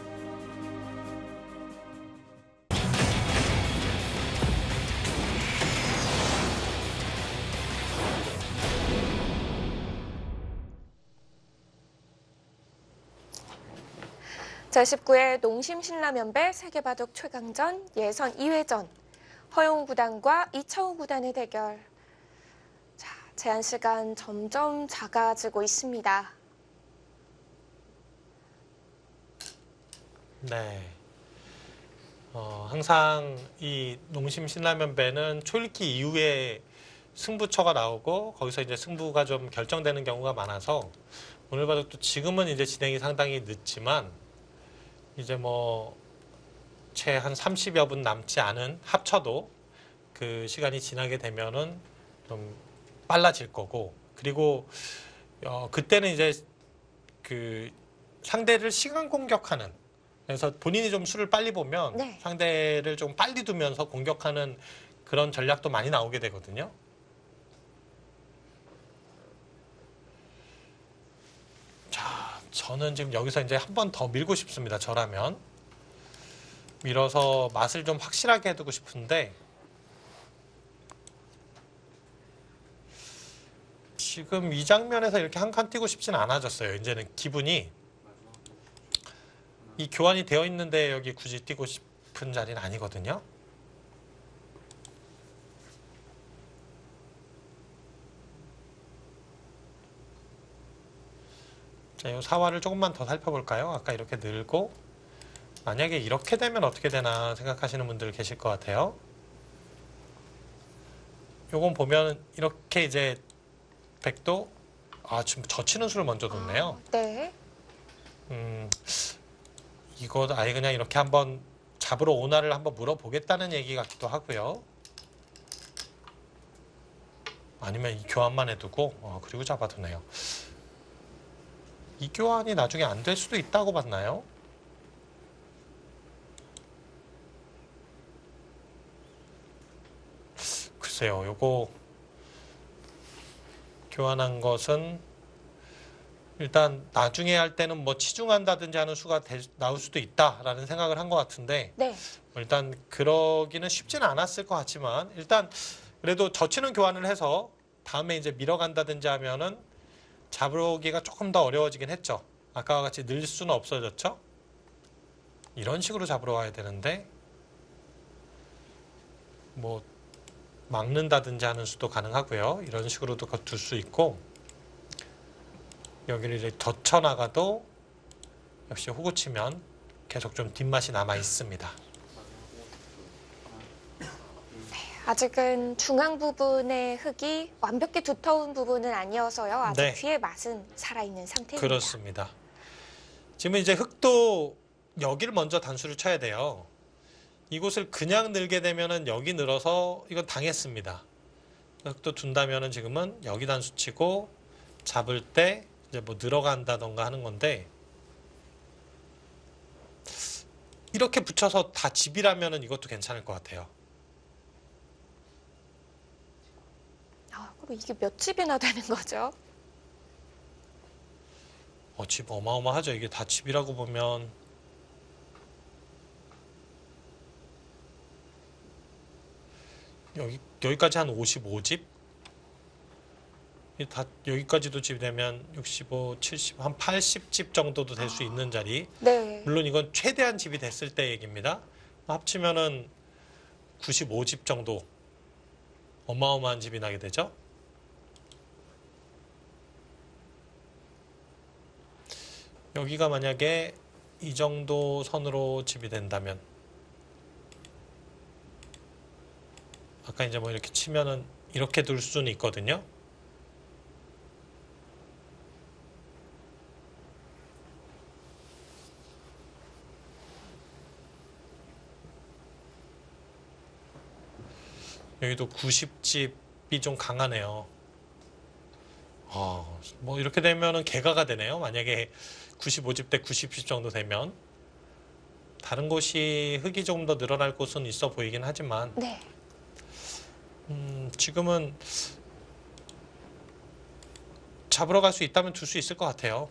제19회 농심 신라면배 세계바둑 최강전 예선 2회전. 허용우 구단과 이창우 구단의 대결. 자, 제한 시간 점점 작아지고 있습니다. 네. 항상 이 농심 신라면배는 초읽기 이후에 승부처가 나오고 거기서 이제 승부가 좀 결정되는 경우가 많아서 오늘 바둑도 지금은 이제 진행이 상당히 늦지만 이제 뭐 채 한 30여 분 남지 않은 합쳐도 그 시간이 지나게 되면은 좀 빨라질 거고, 그리고 그때는 이제 그 상대를 시간 공격하는, 그래서 본인이 좀 수를 빨리 보면 네. 상대를 좀 빨리 두면서 공격하는 그런 전략도 많이 나오게 되거든요. 자, 저는 지금 여기서 이제 한 번 더 밀고 싶습니다. 저라면 밀어서 맛을 좀 확실하게 해두고 싶은데 지금 이 장면에서 이렇게 한 칸 뛰고 싶진 않아졌어요. 이제는 기분이 이 교환이 되어 있는데 여기 굳이 뛰고 싶은 자리는 아니거든요. 자, 이 사활을 조금만 더 살펴볼까요? 아까 이렇게 늘고 만약에 이렇게 되면 어떻게 되나 생각하시는 분들 계실 것 같아요. 요건 보면 이렇게 이제 백도 지금 젖히는 수를 먼저 뒀네요. 네. 이거 아예 그냥 이렇게 한번 잡으러 오나를 한번 물어보겠다는 얘기 같기도 하고요. 아니면 이 교환만 해두고 그리고 잡아두네요. 이 교환이 나중에 안 될 수도 있다고 봤나요? 글쎄요, 요거 교환한 것은 일단 나중에 할 때는 뭐 치중한다든지 하는 수가 나올 수도 있다라는 생각을 한 것 같은데 네. 일단 그러기는 쉽지는 않았을 것 같지만 일단 그래도 젖히는 교환을 해서 다음에 이제 밀어간다든지 하면은 잡으기가 조금 더 어려워지긴 했죠. 아까와 같이 늘 수는 없어졌죠. 이런 식으로 잡으러 와야 되는데 뭐 막는다든지 하는 수도 가능하고요. 이런 식으로도 둘 수 있고 여기를 이제 젖혀나가도 역시 호구 치면 계속 좀 뒷맛이 남아 있습니다. 아직은 중앙 부분의 흙이 완벽히 두터운 부분은 아니어서요. 아직 네. 귀의 맛은 살아있는 상태입니다. 그렇습니다. 지금 이제 흙도 여기를 먼저 단수를 쳐야 돼요. 이곳을 그냥 늘게 되면은 여기 늘어서 이건 당했습니다. 흙도 둔다면은 지금은 여기 단수 치고 잡을 때 이제 뭐 늘어간다던가 하는 건데 이렇게 붙여서 다 집이라면은 이것도 괜찮을 것 같아요. 그럼 이게 몇 집이나 되는 거죠? 집 어마어마하죠. 이게 다 집이라고 보면 여기까지 한 55집? 다 여기까지도 집이 되면 65, 70, 한 80집 정도도 될 수 있는 자리. 네. 물론 이건 최대한 집이 됐을 때 얘기입니다. 합치면은 95집 정도 어마어마한 집이 나게 되죠. 여기가 만약에 이 정도 선으로 집이 된다면 아까 이제 뭐 이렇게 치면은 이렇게 둘 수는 있거든요. 여기도 90집이 좀 강하네요. 뭐 이렇게 되면은 개가가 되네요. 만약에 95집 대 90집 정도 되면 다른 곳이 흙이 조금 더 늘어날 곳은 있어 보이긴 하지만 네. 지금은 잡으러 갈 수 있다면 둘 수 있을 것 같아요.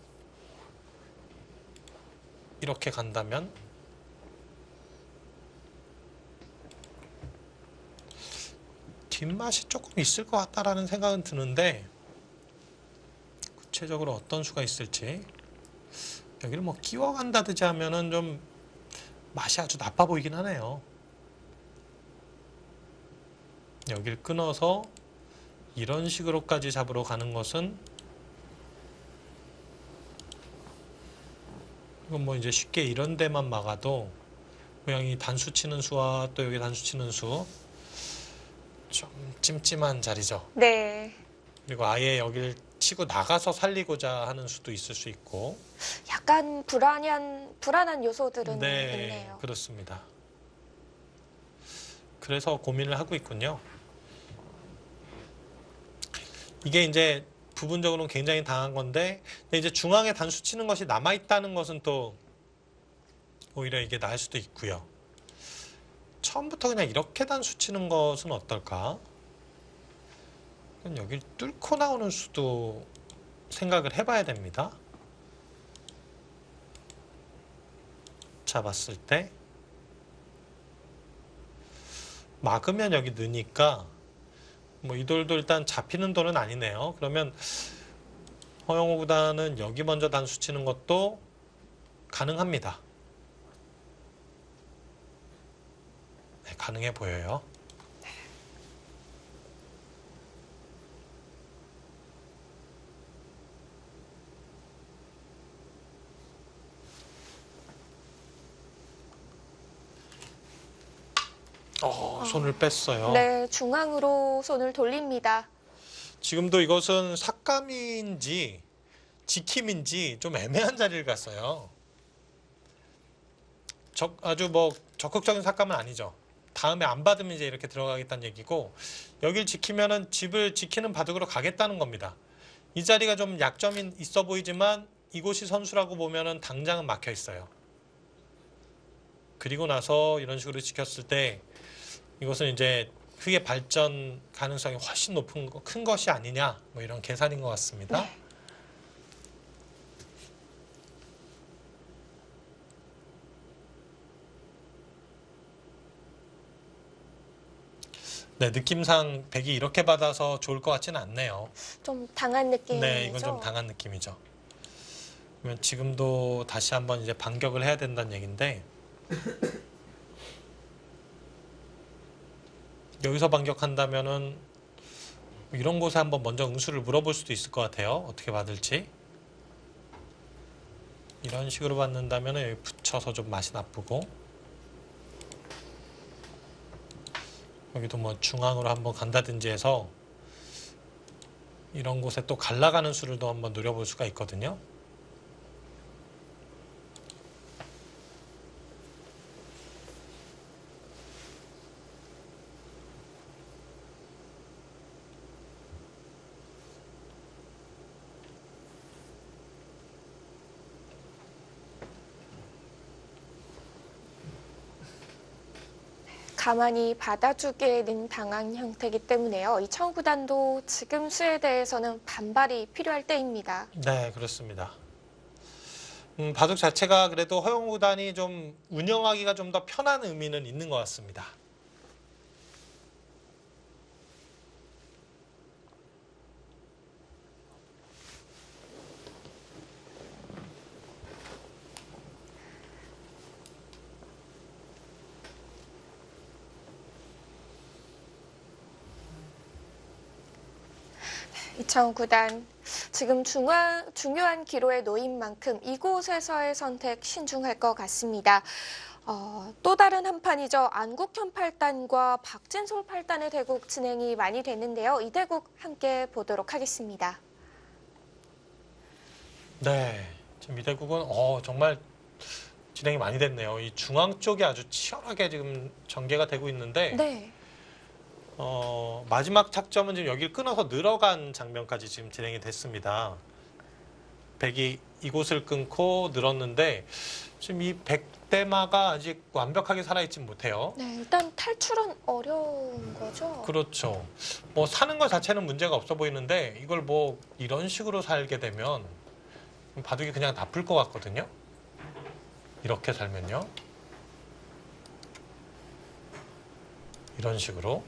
이렇게 간다면. 뒷맛이 조금 있을 것 같다라는 생각은 드는데 구체적으로 어떤 수가 있을지. 여기를 뭐 끼워간다든지 하면은 좀 맛이 아주 나빠 보이긴 하네요. 여기를 끊어서 이런 식으로까지 잡으러 가는 것은 이건 뭐 이제 쉽게 이런 데만 막아도 모양이 단수 치는 수와 또 여기 단수 치는 수 좀 찜찜한 자리죠. 네. 그리고 아예 여기를 치고 나가서 살리고자 하는 수도 있을 수 있고. 약간 불안한 요소들은 네, 있네요. 그렇습니다. 그래서 고민을 하고 있군요. 이게 이제 부분적으로는 굉장히 당한 건데, 근데 이제 중앙에 단수 치는 것이 남아있다는 것은 또 오히려 이게 나을 수도 있고요. 처음부터 그냥 이렇게 단수 치는 것은 어떨까? 여기를 뚫고 나오는 수도 생각을 해봐야 됩니다. 잡았을 때 막으면 여기 느니까 뭐 이 돌도 일단 잡히는 돌은 아니네요. 그러면 허영우 구단은 여기 먼저 단수 치는 것도 가능합니다. 네, 가능해 보여요. 손을 뺐어요. 네, 중앙으로 손을 돌립니다. 지금도 이것은 삭감인지 지킴인지 좀 애매한 자리를 갔어요. 아주 뭐 적극적인 삭감은 아니죠. 다음에 안 받으면 이제 이렇게 들어가겠다는 얘기고, 여길 지키면은 집을 지키는 바둑으로 가겠다는 겁니다. 이 자리가 좀 약점이 있어 보이지만 이곳이 선수라고 보면은 당장은 막혀 있어요. 그리고 나서 이런 식으로 지켰을 때 이것은 이제 흙의 발전 가능성이 훨씬 높은 큰 것이 아니냐, 뭐 이런 계산인 것 같습니다. 네, 느낌상 백이 이렇게 받아서 좋을 것 같지는 않네요. 좀 당한 느낌이죠. 네, 이건 좀 당한 느낌이죠. 그러면 지금도 다시 한번 이제 반격을 해야 된다는 얘기인데, 여기서 반격한다면은 이런 곳에 한번 먼저 응수를 물어볼 수도 있을 것 같아요. 어떻게 받을지. 이런 식으로 받는다면은 여기 붙여서 좀 맛이 나쁘고, 여기도 뭐 중앙으로 한번 간다든지 해서 이런 곳에 또 갈라가는 수를 또 한번 노려볼 수가 있거든요. 가만히 받아주기에는 당한 형태이기 때문에요. 이창호 구단도 지금 수에 대해서는 반발이 필요할 때입니다. 네, 그렇습니다. 바둑 자체가 그래도 허영우 구단이 좀 운영하기가 좀 더 편한 의미는 있는 것 같습니다. 이창호 구단 지금 중요한 기로에 놓인 만큼 이곳에서의 선택 신중할 것 같습니다. 또 다른 한 판이죠. 안국현 8단과 박진솔 8단의 대국 진행이 많이 됐는데요. 이 대국 함께 보도록 하겠습니다. 네, 지금 이 대국은 정말 진행이 많이 됐네요. 이 중앙 쪽이 아주 치열하게 지금 전개가 되고 있는데, 네. 마지막 착점은 지금 여기를 끊어서 늘어간 장면까지 지금 진행이 됐습니다. 백이 이곳을 끊고 늘었는데 지금 이 백대마가 아직 완벽하게 살아있지 못해요. 네, 일단 탈출은 어려운 거죠. 그렇죠. 뭐 사는 것 자체는 문제가 없어 보이는데 이걸 뭐 이런 식으로 살게 되면 바둑이 그냥 나쁠 것 같거든요. 이렇게 살면요. 이런 식으로.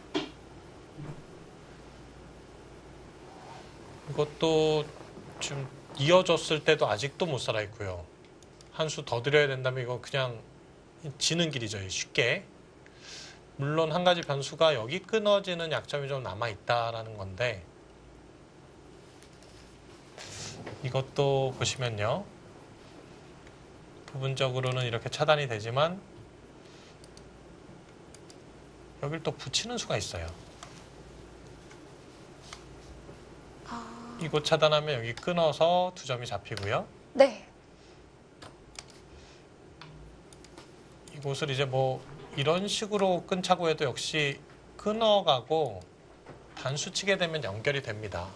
이것도 좀 이어졌을 때도 아직도 못 살아 있고요. 한 수 더 드려야 된다면 이건 그냥 지는 길이죠. 쉽게. 물론 한 가지 변수가 여기 끊어지는 약점이 좀 남아 있다라는 건데 이것도 보시면요. 부분적으로는 이렇게 차단이 되지만 여길 또 붙이는 수가 있어요. 이곳 차단하면 여기 끊어서 두 점이 잡히고요. 네. 이곳을 이제 뭐 이런 식으로 끊자고 해도 역시 끊어가고 단수 치게 되면 연결이 됩니다.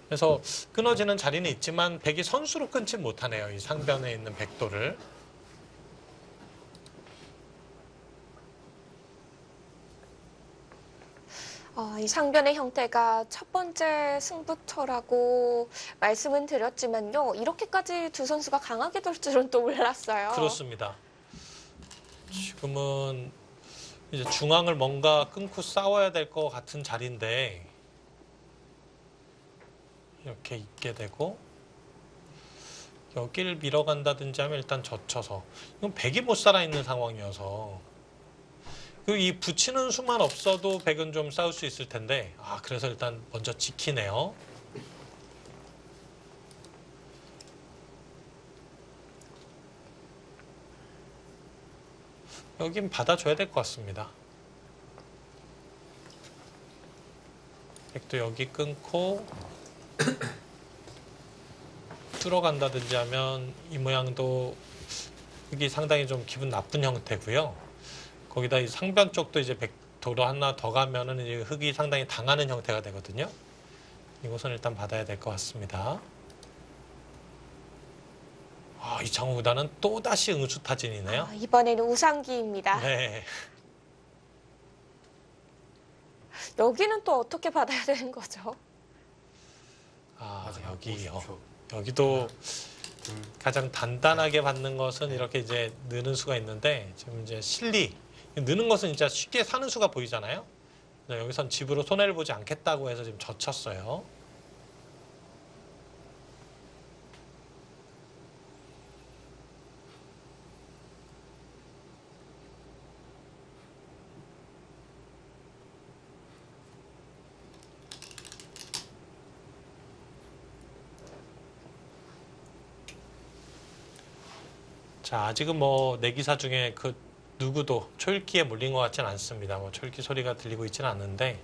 그래서 끊어지는 자리는 있지만 백이 선수로 끊지 못하네요. 이 상변에 있는 백도를. 이 상변의 형태가 첫 번째 승부처라고 말씀은 드렸지만요. 이렇게까지 두 선수가 강하게 돌 줄은 또 몰랐어요. 그렇습니다. 지금은 이제 중앙을 뭔가 끊고 싸워야 될 것 같은 자리인데 이렇게 있게 되고 여기를 밀어간다든지 하면 일단 젖혀서 이건 백이 못 살아있는 상황이어서 그리고 이 붙이는 수만 없어도 백은 좀 싸울 수 있을 텐데 그래서 일단 먼저 지키네요. 여긴 받아줘야 될 것 같습니다. 백도 여기 끊고 뚫어간다든지 하면 이 모양도 흙이 상당히 좀 기분 나쁜 형태고요. 거기다 이 상변 쪽도 이제 백도로 하나 더 가면은 이제 흙이 상당히 당하는 형태가 되거든요. 이곳은 일단 받아야 될 것 같습니다. 이창호 구단은 또다시 응수타진이네요. 이번에는 우상기입니다. 네. 여기는 또 어떻게 받아야 되는 거죠? 여기요. 여기도 가장 단단하게 받는 것은 이렇게 이제 느는 수가 있는데 지금 이제 실리 느는 것은 진짜 쉽게 사는 수가 보이잖아요. 여기선 집으로 손해를 보지 않겠다고 해서 지금 젖혔어요. 자, 아직은 뭐 내기사 중에 그 누구도 초읽기에 몰린 것 같지는 않습니다. 뭐 초읽기 소리가 들리고 있지는 않는데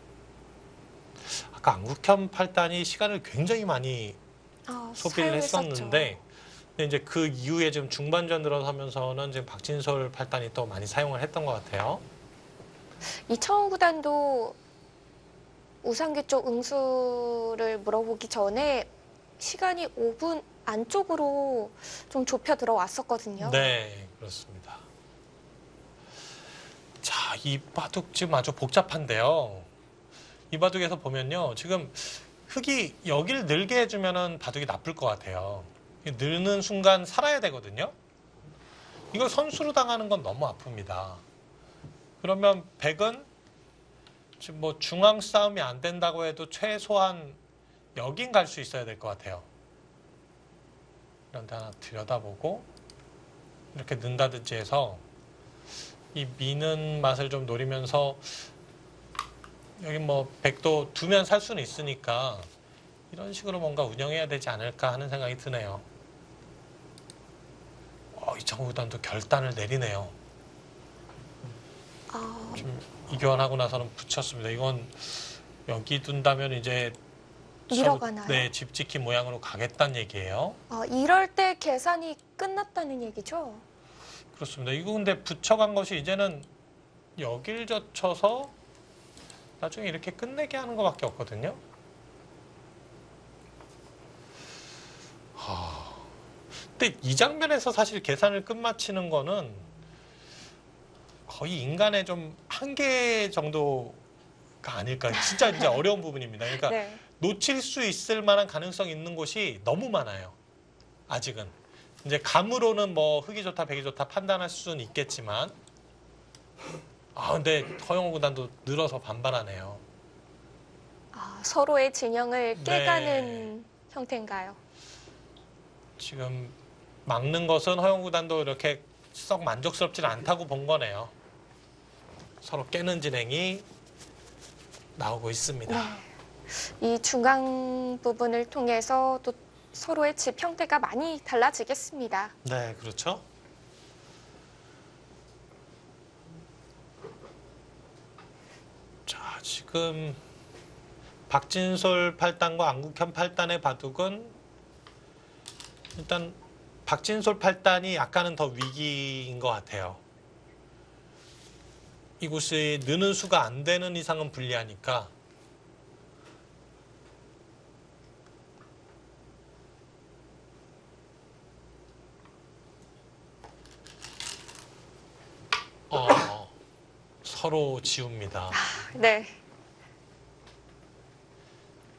아까 안국현 팔단이 시간을 굉장히 많이 소비를 했었는데 근데 이제 그 이후에 지금 중반전 들어서면서는 지금 박진솔 팔단이 또 많이 사용을 했던 것 같아요. 이창호 구단도 우상기 쪽 응수를 물어보기 전에 시간이 5분 안쪽으로 좀 좁혀 들어왔었거든요. 네, 그렇습니다. 자, 이 바둑 지금 아주 복잡한데요. 이 바둑에서 보면요. 지금 흙이 여길 늘게 해주면은 바둑이 나쁠 것 같아요. 늘는 순간 살아야 되거든요. 이걸 선수로 당하는 건 너무 아픕니다. 그러면 백은 지금 뭐 중앙 싸움이 안 된다고 해도 최소한 여긴 갈 수 있어야 될 것 같아요. 이런 데 하나 들여다보고 이렇게 는다든지 해서 이 미는 맛을 좀 노리면서 여기 뭐 백도 두면 살 수는 있으니까 이런 식으로 뭔가 운영해야 되지 않을까 하는 생각이 드네요. 이창호 구단도 결단을 내리네요. 좀 이교환하고 나서는 붙였습니다. 이건 여기 둔다면 이제 밀어가나요? 네, 집 지킨 모양으로 가겠다는 얘기예요. 이럴 때 계산이 끝났다는 얘기죠? 그렇습니다. 이거 근데 붙여간 것이 이제는 여길 젖혀서 나중에 이렇게 끝내게 하는 것밖에 없거든요. 근데 이 장면에서 사실 계산을 끝마치는 거는 거의 인간의 좀 한계 정도가 아닐까. 진짜 이제 어려운 부분입니다. 그러니까 네. 놓칠 수 있을 만한 가능성이 있는 곳이 너무 많아요. 아직은. 이제 감으로는 뭐 흑이 좋다, 백이 좋다 판단할 수는 있겠지만, 근데 허영우 구단도 늘어서 반발하네요. 서로의 진영을 네. 깨가는 형태인가요? 지금 막는 것은 허영우 구단도 이렇게 썩 만족스럽지는 않다고 본 거네요. 서로 깨는 진행이 나오고 있습니다. 네. 이 중앙 부분을 통해서 또 서로의 집 형태가 많이 달라지겠습니다. 네, 그렇죠. 자, 지금 박진솔 8단과 안국현 8단의 바둑은 일단 박진솔 8단이 약간은 더 위기인 것 같아요. 이곳이 느는 수가 안 되는 이상은 불리하니까. 서로 지웁니다. 네.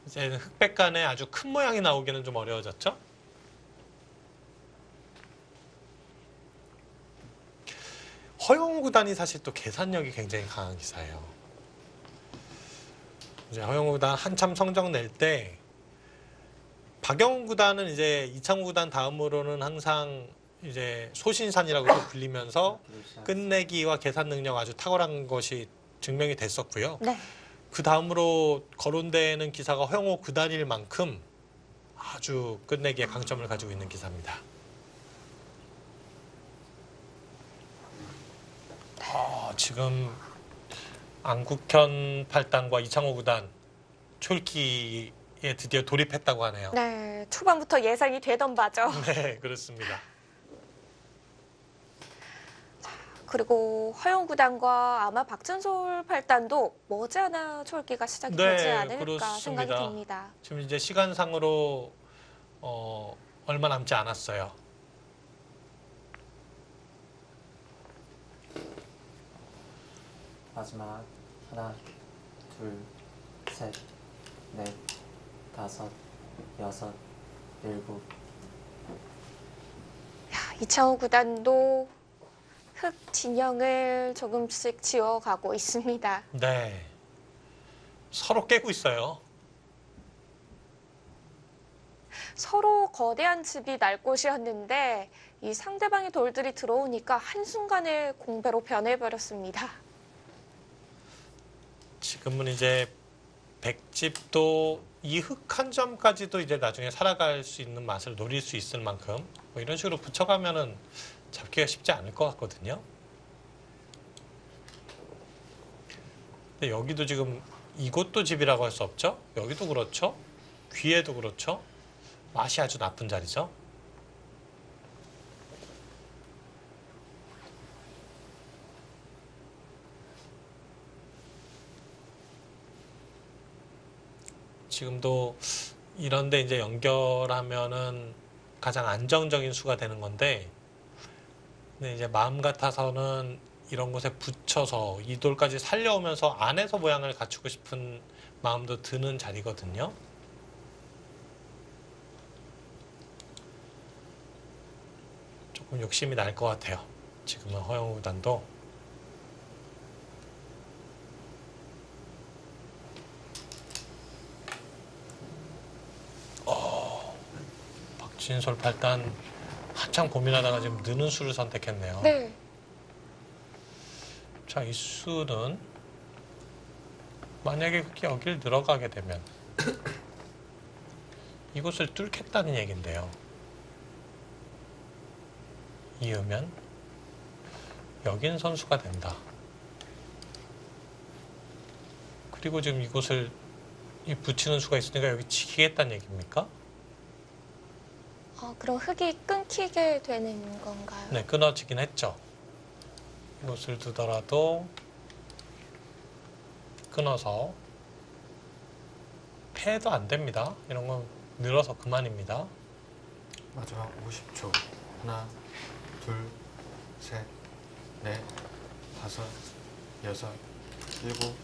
이제 흑백 간에 아주 큰 모양이 나오기는 좀 어려워졌죠? 허영우 구단이 사실 또 계산력이 굉장히 강한 기사예요. 이제 허영우 구단 한참 성적 낼 때 박영훈 구단은 이제 이창우 구단 다음으로는 항상 이제 소신산이라고 불리면서 끝내기와 계산 능력 아주 탁월한 것이 증명이 됐었고요. 네. 그 다음으로 거론되는 기사가 허영우 구단일 만큼 아주 끝내기에 강점을 가지고 있는 기사입니다. 지금 안국현 8단과 이창호 구단 초읽기에 드디어 돌입했다고 하네요. 네. 초반부터 예상이 되던 바죠. 네, 그렇습니다. 그리고 허영 구단과 아마 박진솔 8단도 머지않아 초읽기가 시작이 네, 되지 않을까 그렇습니다. 생각이 듭니다. 지금 이제 시간상으로 얼마 남지 않았어요. 마지막 하나, 둘, 셋, 넷, 다섯, 여섯, 일곱. 이창호 구단도 흑 진영을 조금씩 지어가고 있습니다. 네, 서로 깨고 있어요. 서로 거대한 집이 날 곳이었는데 이 상대방의 돌들이 들어오니까 한순간에 공배로 변해버렸습니다. 지금은 이제 백집도 이 흑 한 점까지도 이제 나중에 살아갈 수 있는 맛을 노릴 수 있을 만큼 뭐 이런 식으로 붙여가면은 잡기가 쉽지 않을 것 같거든요. 근데 여기도 지금 이곳도 집이라고 할 수 없죠. 여기도 그렇죠. 귀에도 그렇죠. 맛이 아주 나쁜 자리죠. 지금도 이런데 이제 연결하면은 가장 안정적인 수가 되는 건데, 근데 이제 마음 같아서는 이런 곳에 붙여서 이 돌까지 살려오면서 안에서 모양을 갖추고 싶은 마음도 드는 자리거든요. 조금 욕심이 날 것 같아요. 지금은 허영우 구단도. 박진솔 8단 한참 고민하다가 지금 느는 수를 선택했네요. 네. 자, 이 수는 만약에 그렇게 여기를 들어가게 되면 이곳을 뚫겠다는 얘긴데요. 이으면 여긴 선수가 된다. 그리고 지금 이곳을 붙이는 수가 있으니까 여기 지키겠다는 얘기입니까? 그럼 흙이 끊기게 되는 건가요? 네, 끊어지긴 했죠. 이곳을 두더라도 끊어서 패도 안 됩니다. 이런 건 늘어서 그만입니다. 마지막 50초. 하나, 둘, 셋, 넷, 다섯, 여섯, 일곱,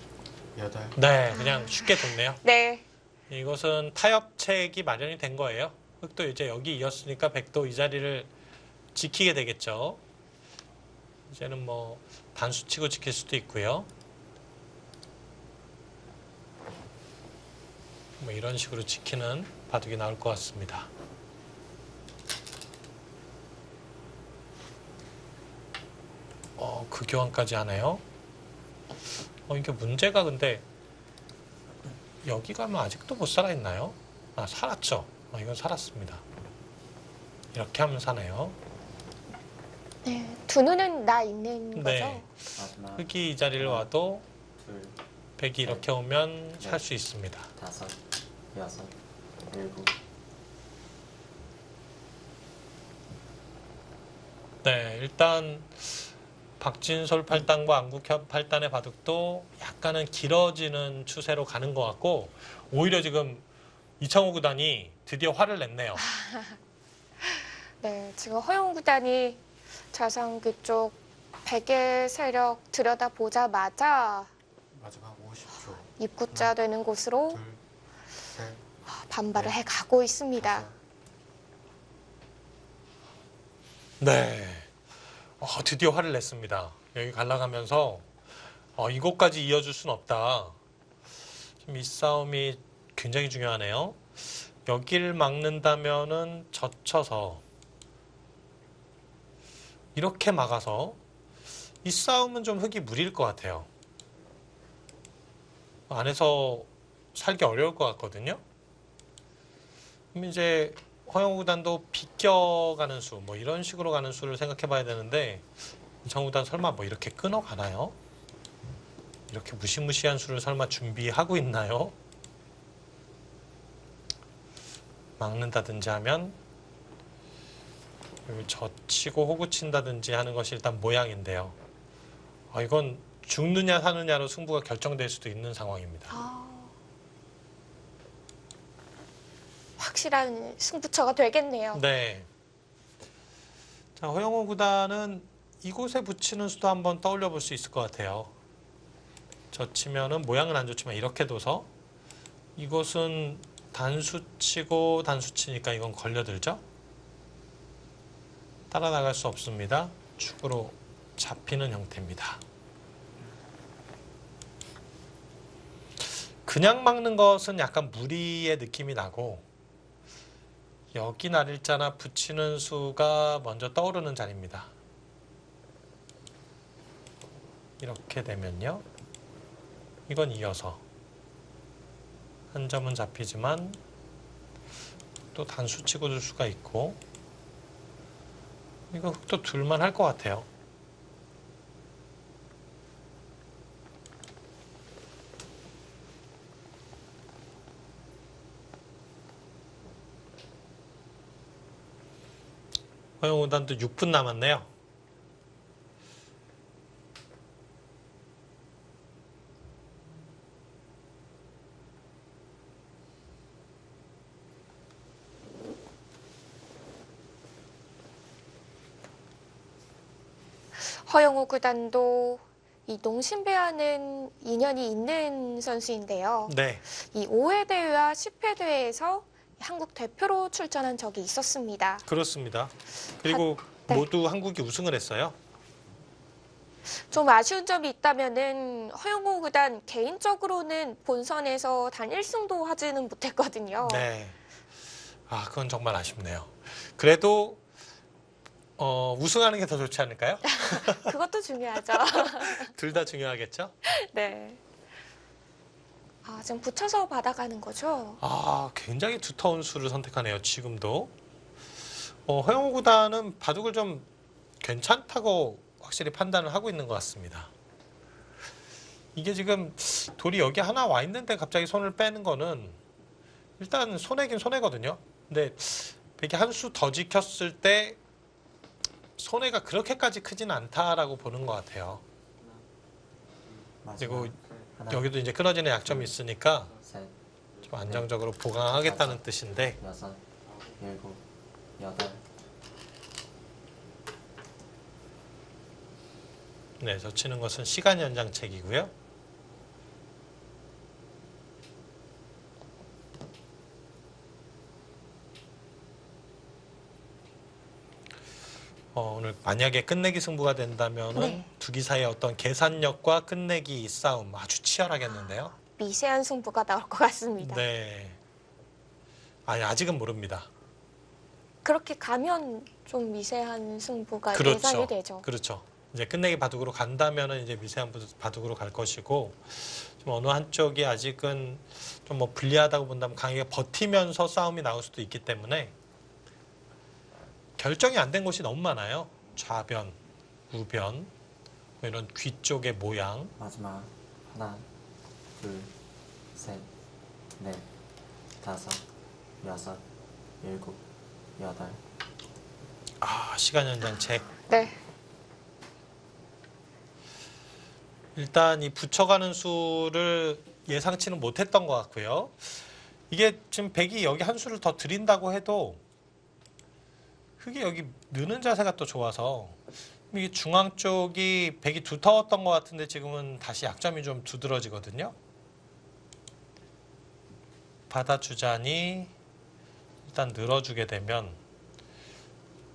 여덟. 네, 그냥 쉽게 뒀네요. 네. 이것은 타협책이 마련이 된 거예요. 흑도 이제 여기 이었으니까 백도 이 자리를 지키게 되겠죠. 이제는 뭐 단수 치고 지킬 수도 있고요. 뭐 이런 식으로 지키는 바둑이 나올 것 같습니다. 그 교환까지 하네요. 이게 문제가 근데 여기 가면 아직도 못 살아있나요? 아, 살았죠. 이건 살았습니다. 이렇게 하면 사네요. 네. 두 눈은 나 있는 네. 거죠? 마지막 흑이 이 자리를 와도 둘, 백이 이렇게 오면 살 수 있습니다. 다섯, 여섯, 일곱. 네, 일단 박진솔 8단과 안국현 8단의 바둑도 약간은 길어지는 추세로 가는 것 같고 오히려 지금 이창호 구단이 드디어 화를 냈네요. 네. 지금 허용 구단이 자상귀 쪽 백의 세력 들여다보자마자 마지막 50초. 입구자 되는 곳으로 둘, 셋, 반발을 해가고 있습니다. 다섯. 네, 드디어 화를 냈습니다. 여기 갈라가면서 이곳까지 이어줄 순 없다. 지금 이 싸움이 굉장히 중요하네요. 여기를 막는다면은 젖혀서 이렇게 막아서 이 싸움은 좀 흑이 무리일 것 같아요. 안에서 살기 어려울 것 같거든요. 그럼 이제 허영우 구단도 비껴가는 수, 뭐 이런 식으로 가는 수를 생각해 봐야 되는데 이창호 구단 설마 뭐 이렇게 끊어가나요? 이렇게 무시무시한 수를 설마 준비하고 있나요? 막는다든지 하면 젖히고 호구 친다든지 하는 것이 일단 모양인데요. 이건 죽느냐 사느냐로 승부가 결정될 수도 있는 상황입니다. 확실한 승부처가 되겠네요. 네. 자, 허영호 구단은 이곳에 붙이는 수도 한번 떠올려 볼 수 있을 것 같아요. 젖히면은 모양은 안 좋지만 이렇게 둬서 이곳은 단수 치고 단수 치니까 이건 걸려들죠? 따라 나갈 수 없습니다. 축으로 잡히는 형태입니다. 그냥 막는 것은 약간 무리의 느낌이 나고 여기 날일자나 붙이는 수가 먼저 떠오르는 자리입니다. 이렇게 되면요. 이건 이어서 한 점은 잡히지만 또 단수 치고 줄 수가 있고 이거 흑도 둘만 할 것 같아요. 허영우 구단도 6분 남았네요. 허영우 구단도 이 농심배와는 인연이 있는 선수인데요. 네, 이 5회 대회와 10회 대회에서 한국 대표로 출전한 적이 있었습니다. 그렇습니다. 그리고 네. 모두 한국이 우승을 했어요. 좀 아쉬운 점이 있다면은 허영우 구단 개인적으로는 본선에서 단 1승도 하지는 못했거든요. 네. 그건 정말 아쉽네요. 그래도 우승하는 게 더 좋지 않을까요? 그것도 중요하죠. 둘 다 중요하겠죠? 네. 지금 붙여서 받아가는 거죠? 굉장히 두터운 수를 선택하네요. 지금도. 허영우 구단은 바둑을 좀 괜찮다고 확실히 판단을 하고 있는 것 같습니다. 이게 지금 돌이 여기 하나 와 있는데 갑자기 손을 빼는 거는 일단 손해긴 손해거든요. 근데 백이 한 수 더 지켰을 때 손해가 그렇게까지 크진 않다라고 보는 것 같아요. 그리고 하나, 여기도 이제 끊어지는 약점이 있으니까 셋, 좀 안정적으로 보강하겠다는 뜻인데 여섯, 일곱, 여덟, 네, 젖히는 것은 시간 연장책이고요. 오늘 만약에 끝내기 승부가 된다면은 네. 두 기 사이의 어떤 계산력과 끝내기 싸움 아주 치열하겠는데요. 미세한 승부가 나올 것 같습니다. 네. 아니, 아직은 모릅니다. 그렇게 가면 좀 미세한 승부가 그렇죠. 예상이 되죠. 그렇죠. 이제 끝내기 바둑으로 간다면은 이제 미세한 바둑으로 갈 것이고, 좀 어느 한쪽이 아직은 좀 뭐 불리하다고 본다면 강하게 버티면서 싸움이 나올 수도 있기 때문에 결정이 안 된 곳이 너무 많아요. 좌변, 우변, 뭐 이런 귀 쪽의 모양. 마지막 하나, 둘, 셋, 넷, 다섯, 여섯, 일곱, 여덟, 시간 연장책. 네. 일단 이 붙여가는 수를 예상치는 못했던 것 같고요. 이게 지금 백이 여기 한 수를 더 드린다고 해도 흑이 여기 느는 자세가 또 좋아서 이게 중앙 쪽이 백이 두터웠던 것 같은데 지금은 다시 약점이 좀 두드러지거든요. 받아주자니 일단 늘어주게 되면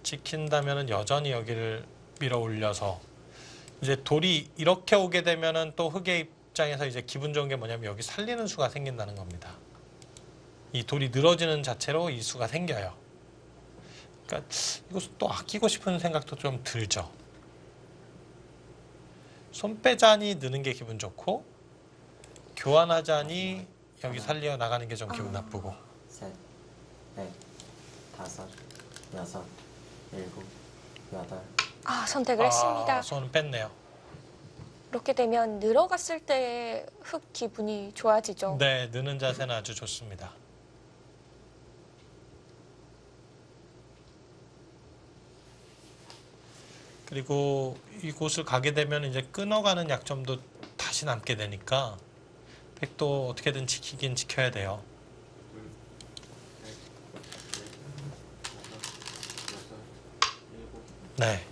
지킨다면은 여전히 여기를 밀어 올려서 이제 돌이 이렇게 오게 되면은 또 흑의 입장에서 이제 기분 좋은 게 뭐냐면 여기 살리는 수가 생긴다는 겁니다. 이 돌이 늘어지는 자체로 이 수가 생겨요. 그러니까 이거 또 아끼고 싶은 생각도 좀 들죠. 손 빼자니 느는 게 기분 좋고 교환하자니 여기 살려 나가는 게 좀 기분 나쁘고. 셋, 넷, 다섯, 여섯, 일곱, 여덟, 선택을 했습니다. 손은 뺐네요. 이렇게 되면 늘어갔을 때 흑 기분이 좋아지죠. 네, 느는 자세는 아주 좋습니다. 그리고 이곳을 가게 되면 이제 끊어가는 약점도 다시 남게 되니까 백도 어떻게든 지키긴 지켜야 돼요. 네.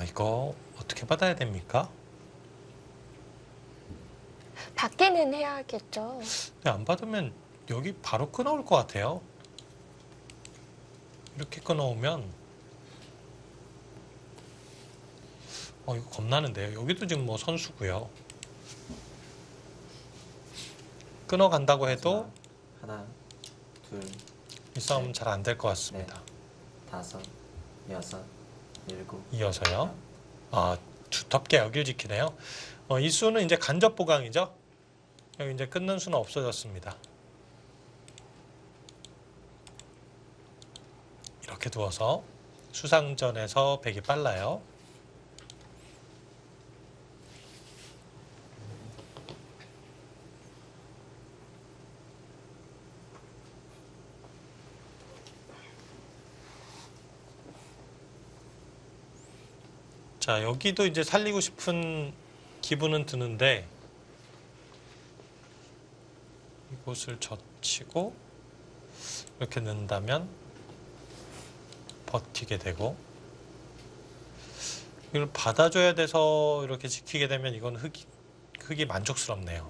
이거 어떻게 받아야 됩니까? 받기는 해야겠죠. 근데 안 받으면 여기 바로 끊어올 것 같아요. 이렇게 끊어오면 이거 겁나는데요. 여기도 지금 뭐 선수고요. 끊어간다고 해도 하나, 둘, 이 싸움은 잘 안 될 것 같습니다. 다섯, 여섯, 일곱, 이어서요. 두텁게 여길 지키네요. 이 수는 이제 간접 보강이죠. 여기 이제 끊는 수는 없어졌습니다. 이렇게 두어서 수상전에서 백이 빨라요. 자, 여기도 이제 살리고 싶은 기분은 드는데 이곳을 젖히고 이렇게 넣는다면 버티게 되고 이걸 받아줘야 돼서 이렇게 지키게 되면 이건 흑이 만족스럽네요.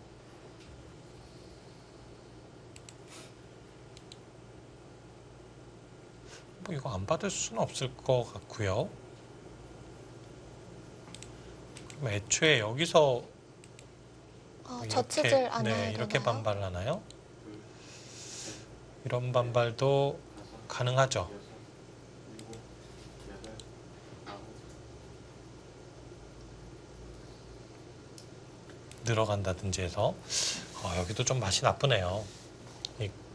뭐 이거 안 받을 수는 없을 것 같고요. 그럼 애초에 여기서 젖히질 않아야 네, 이렇게 되나요? 반발을 하나요? 이런 반발도 가능하죠. 늘어간다든지 해서 여기도 좀 맛이 나쁘네요.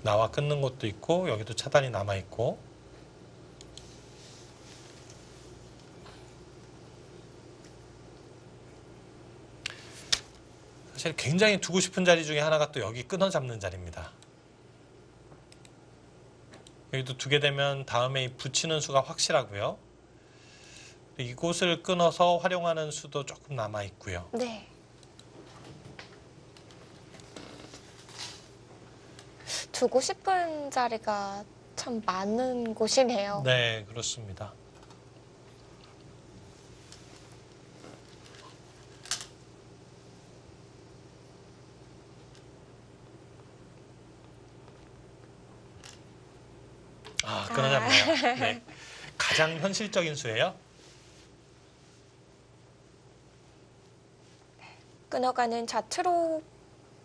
나와 끊는 것도 있고 여기도 차단이 남아 있고 사실 굉장히 두고 싶은 자리 중에 하나가 또 여기 끊어 잡는 자리입니다. 여기도 두게 되면 다음에 이 붙이는 수가 확실하고요. 이곳을 끊어서 활용하는 수도 조금 남아 있고요. 네. 두고 싶은 자리가 참 많은 곳이네요. 네, 그렇습니다. 끊어잡네요. 네. 가장 현실적인 수예요. 끊어가는 자체로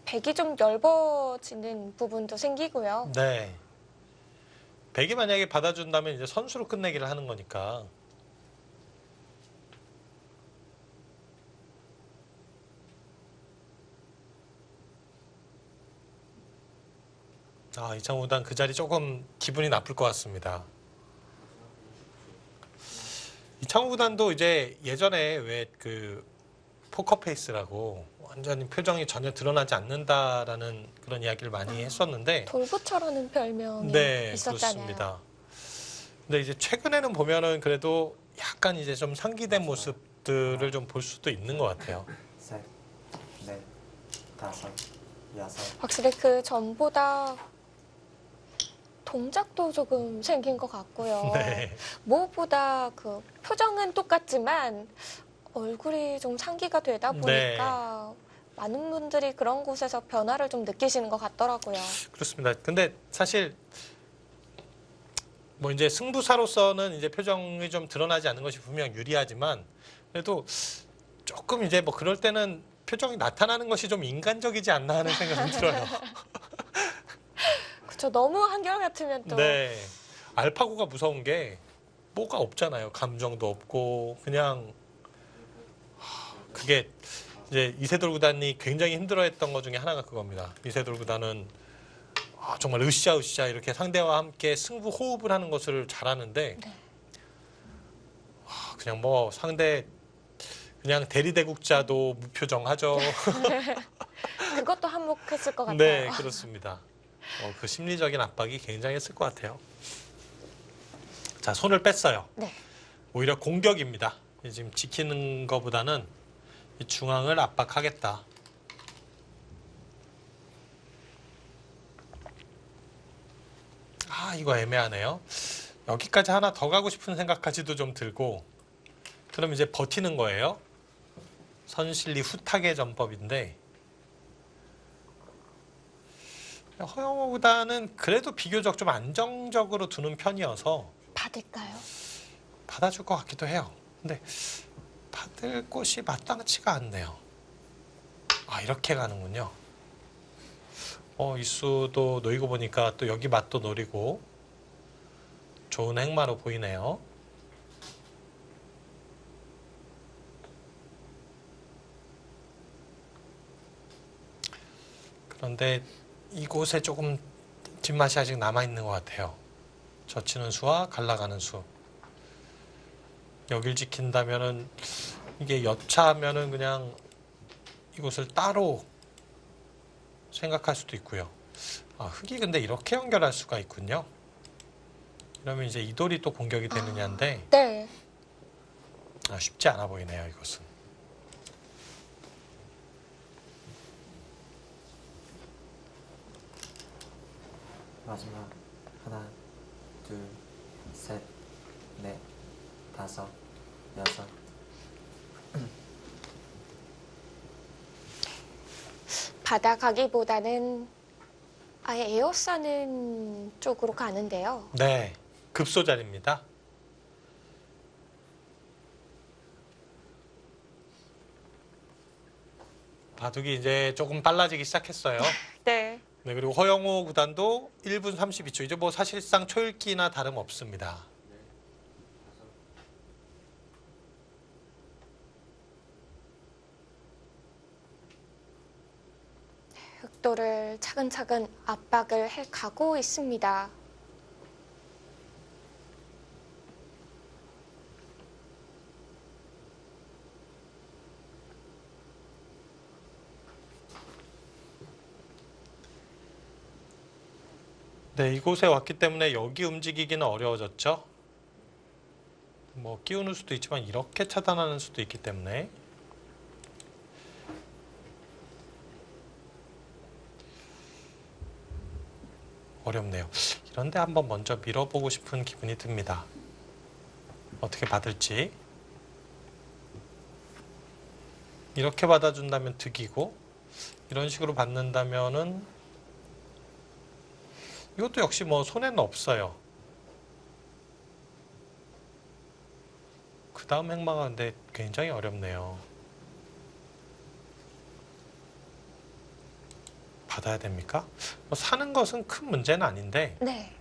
백이 좀 넓어지는 부분도 생기고요. 네. 백이 만약에 받아준다면 이제 선수로 끝내기를 하는 거니까. 이창호 구단 그 자리 조금 기분이 나쁠 것 같습니다. 이창호 구단도 이제 예전에 왜 그 포커페이스라고 완전히 표정이 전혀 드러나지 않는다라는 그런 이야기를 많이 했었는데 돌부처라는 별명이 네, 있었잖아요. 그렇습니다. 근데 이제 최근에는 보면은 그래도 약간 이제 좀 상기된 모습들을 좀 볼 수도 있는 것 같아요. 셋, 넷, 다섯, 여섯, 확실히 그 전보다 동작도 조금 생긴 것 같고요. 네. 무엇보다 그 표정은 똑같지만 얼굴이 좀 상기가 되다 보니까 많은 분들이 그런 곳에서 변화를 좀 느끼시는 것 같더라고요. 그렇습니다. 근데 사실 뭐 이제 승부사로서는 이제 표정이 좀 드러나지 않는 것이 분명 유리하지만 그래도 조금 이제 뭐 그럴 때는 표정이 나타나는 것이 좀 인간적이지 않나 하는 생각이 들어요. 그렇죠. 너무 한결같으면 또 네. 알파고가 무서운 게 뭐가 없잖아요. 감정도 없고 그냥 그게 이제 이세돌 구단이 굉장히 힘들어했던 것 중에 하나가 그겁니다. 이세돌 구단은 정말 으쌰으쌰 이렇게 상대와 함께 승부 호흡을 하는 것을 잘하는데 네. 그냥 뭐 상대 그냥 대리대국자도 무표정하죠. 그것도 한몫했을 것 같아요. 네, 그렇습니다. 그 심리적인 압박이 굉장했을 것 같아요. 자, 손을 뺐어요. 네. 오히려 공격입니다. 지금 지키는 것보다는 이 중앙을 압박하겠다. 이거 애매하네요. 여기까지 하나 더 가고 싶은 생각까지도 좀 들고 그럼 이제 버티는 거예요. 선실리 후타계 전법인데 허영호보다는 그래도 비교적 좀 안정적으로 두는 편이어서 받을까요? 받아줄 것 같기도 해요. 근데 받을 곳이 마땅치가 않네요. 이렇게 가는군요. 이 수도 놓이고 보니까 또 여기 맛도 노리고 좋은 행마로 보이네요. 그런데 이곳에 조금 뒷맛이 아직 남아있는 것 같아요. 젖히는 수와 갈라가는 수. 여길 지킨다면은 이게 여차하면은 그냥 이곳을 따로 생각할 수도 있고요. 흙이 근데 이렇게 연결할 수가 있군요. 그러면 이제 이 돌이 또 공격이 되느냐인데 네. 쉽지 않아 보이네요, 이것은. 마지막 하나, 둘, 셋, 넷, 다섯, 여섯. 받아가기보다는 아예 에어싸는 쪽으로 가는데요. 네, 급소자리입니다. 바둑이 이제 조금 빨라지기 시작했어요. 네. 네, 그리고 허영호 구단도 1분 32초. 이제 뭐 사실상 초읽기나 다름없습니다. 흑도를 차근차근 압박을 해 가고 있습니다. 네, 이곳에 왔기 때문에 여기 움직이기는 어려워졌죠. 뭐 끼우는 수도 있지만 이렇게 차단하는 수도 있기 때문에 어렵네요. 이런데 한번 먼저 밀어보고 싶은 기분이 듭니다. 어떻게 받을지. 이렇게 받아준다면 득이고 이런 식으로 받는다면은 이것도 역시 뭐 손해는 없어요. 그 다음 행마가 근데 굉장히 어렵네요. 받아야 됩니까? 뭐 사는 것은 큰 문제는 아닌데 네.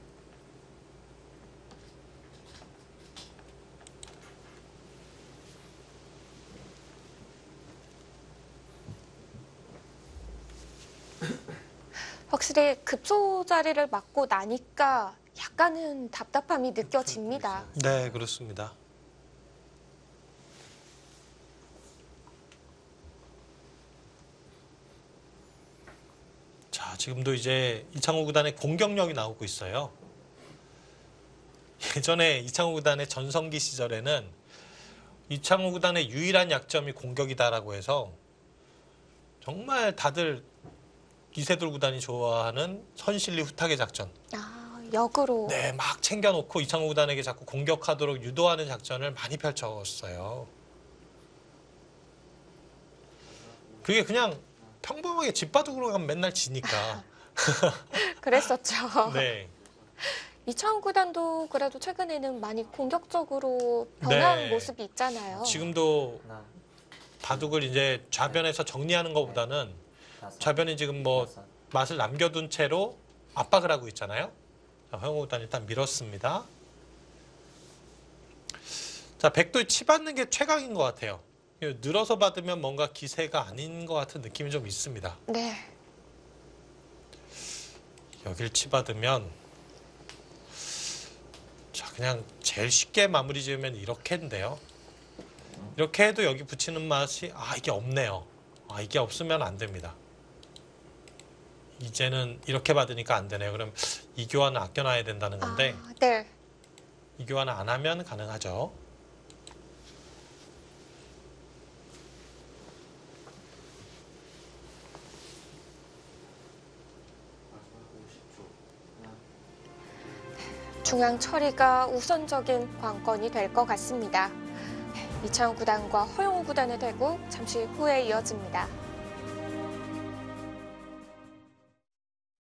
확실히 급소 자리를 맞고 나니까 약간은 답답함이 느껴집니다. 네, 그렇습니다. 자, 지금도 이제 이창호 구단의 공격력이 나오고 있어요. 예전에 이창호 구단의 전성기 시절에는 이창호 구단의 유일한 약점이 공격이다라고 해서 정말 다들 이세돌 구단이 좋아하는 선실리 후타게 작전. 아, 역으로. 네, 막 챙겨놓고 이창호 구단에게 자꾸 공격하도록 유도하는 작전을 많이 펼쳤어요. 그게 그냥 평범하게 집바둑으로 가면 맨날 지니까. 그랬었죠. 네. 이창호 구단도 그래도 최근에는 많이 공격적으로 변한 네. 모습이 있잖아요. 지금도 하나, 바둑을 이제 좌변에서 정리하는 것보다는 다섯, 좌변이 지금 뭐 여섯, 맛을 남겨둔 채로 압박을 하고 있잖아요. 자, 허영우 구단 일단 밀었습니다. 자, 백도 치받는 게 최강인 것 같아요. 늘어서 받으면 뭔가 기세가 아닌 것 같은 느낌이 좀 있습니다. 네. 여길 치받으면 자, 그냥 제일 쉽게 마무리 지으면 이렇게인데요. 이렇게 해도 여기 붙이는 맛이 이게 없네요. 이게 없으면 안 됩니다. 이제는 이렇게 받으니까 안 되네요. 그럼 이 교환을 아껴놔야 된다는 건데 아, 네. 이 교환을 안 하면 가능하죠. 중앙 처리가 우선적인 관건이 될 것 같습니다. 이창호 구단과 허영우 구단의 대국 잠시 후에 이어집니다.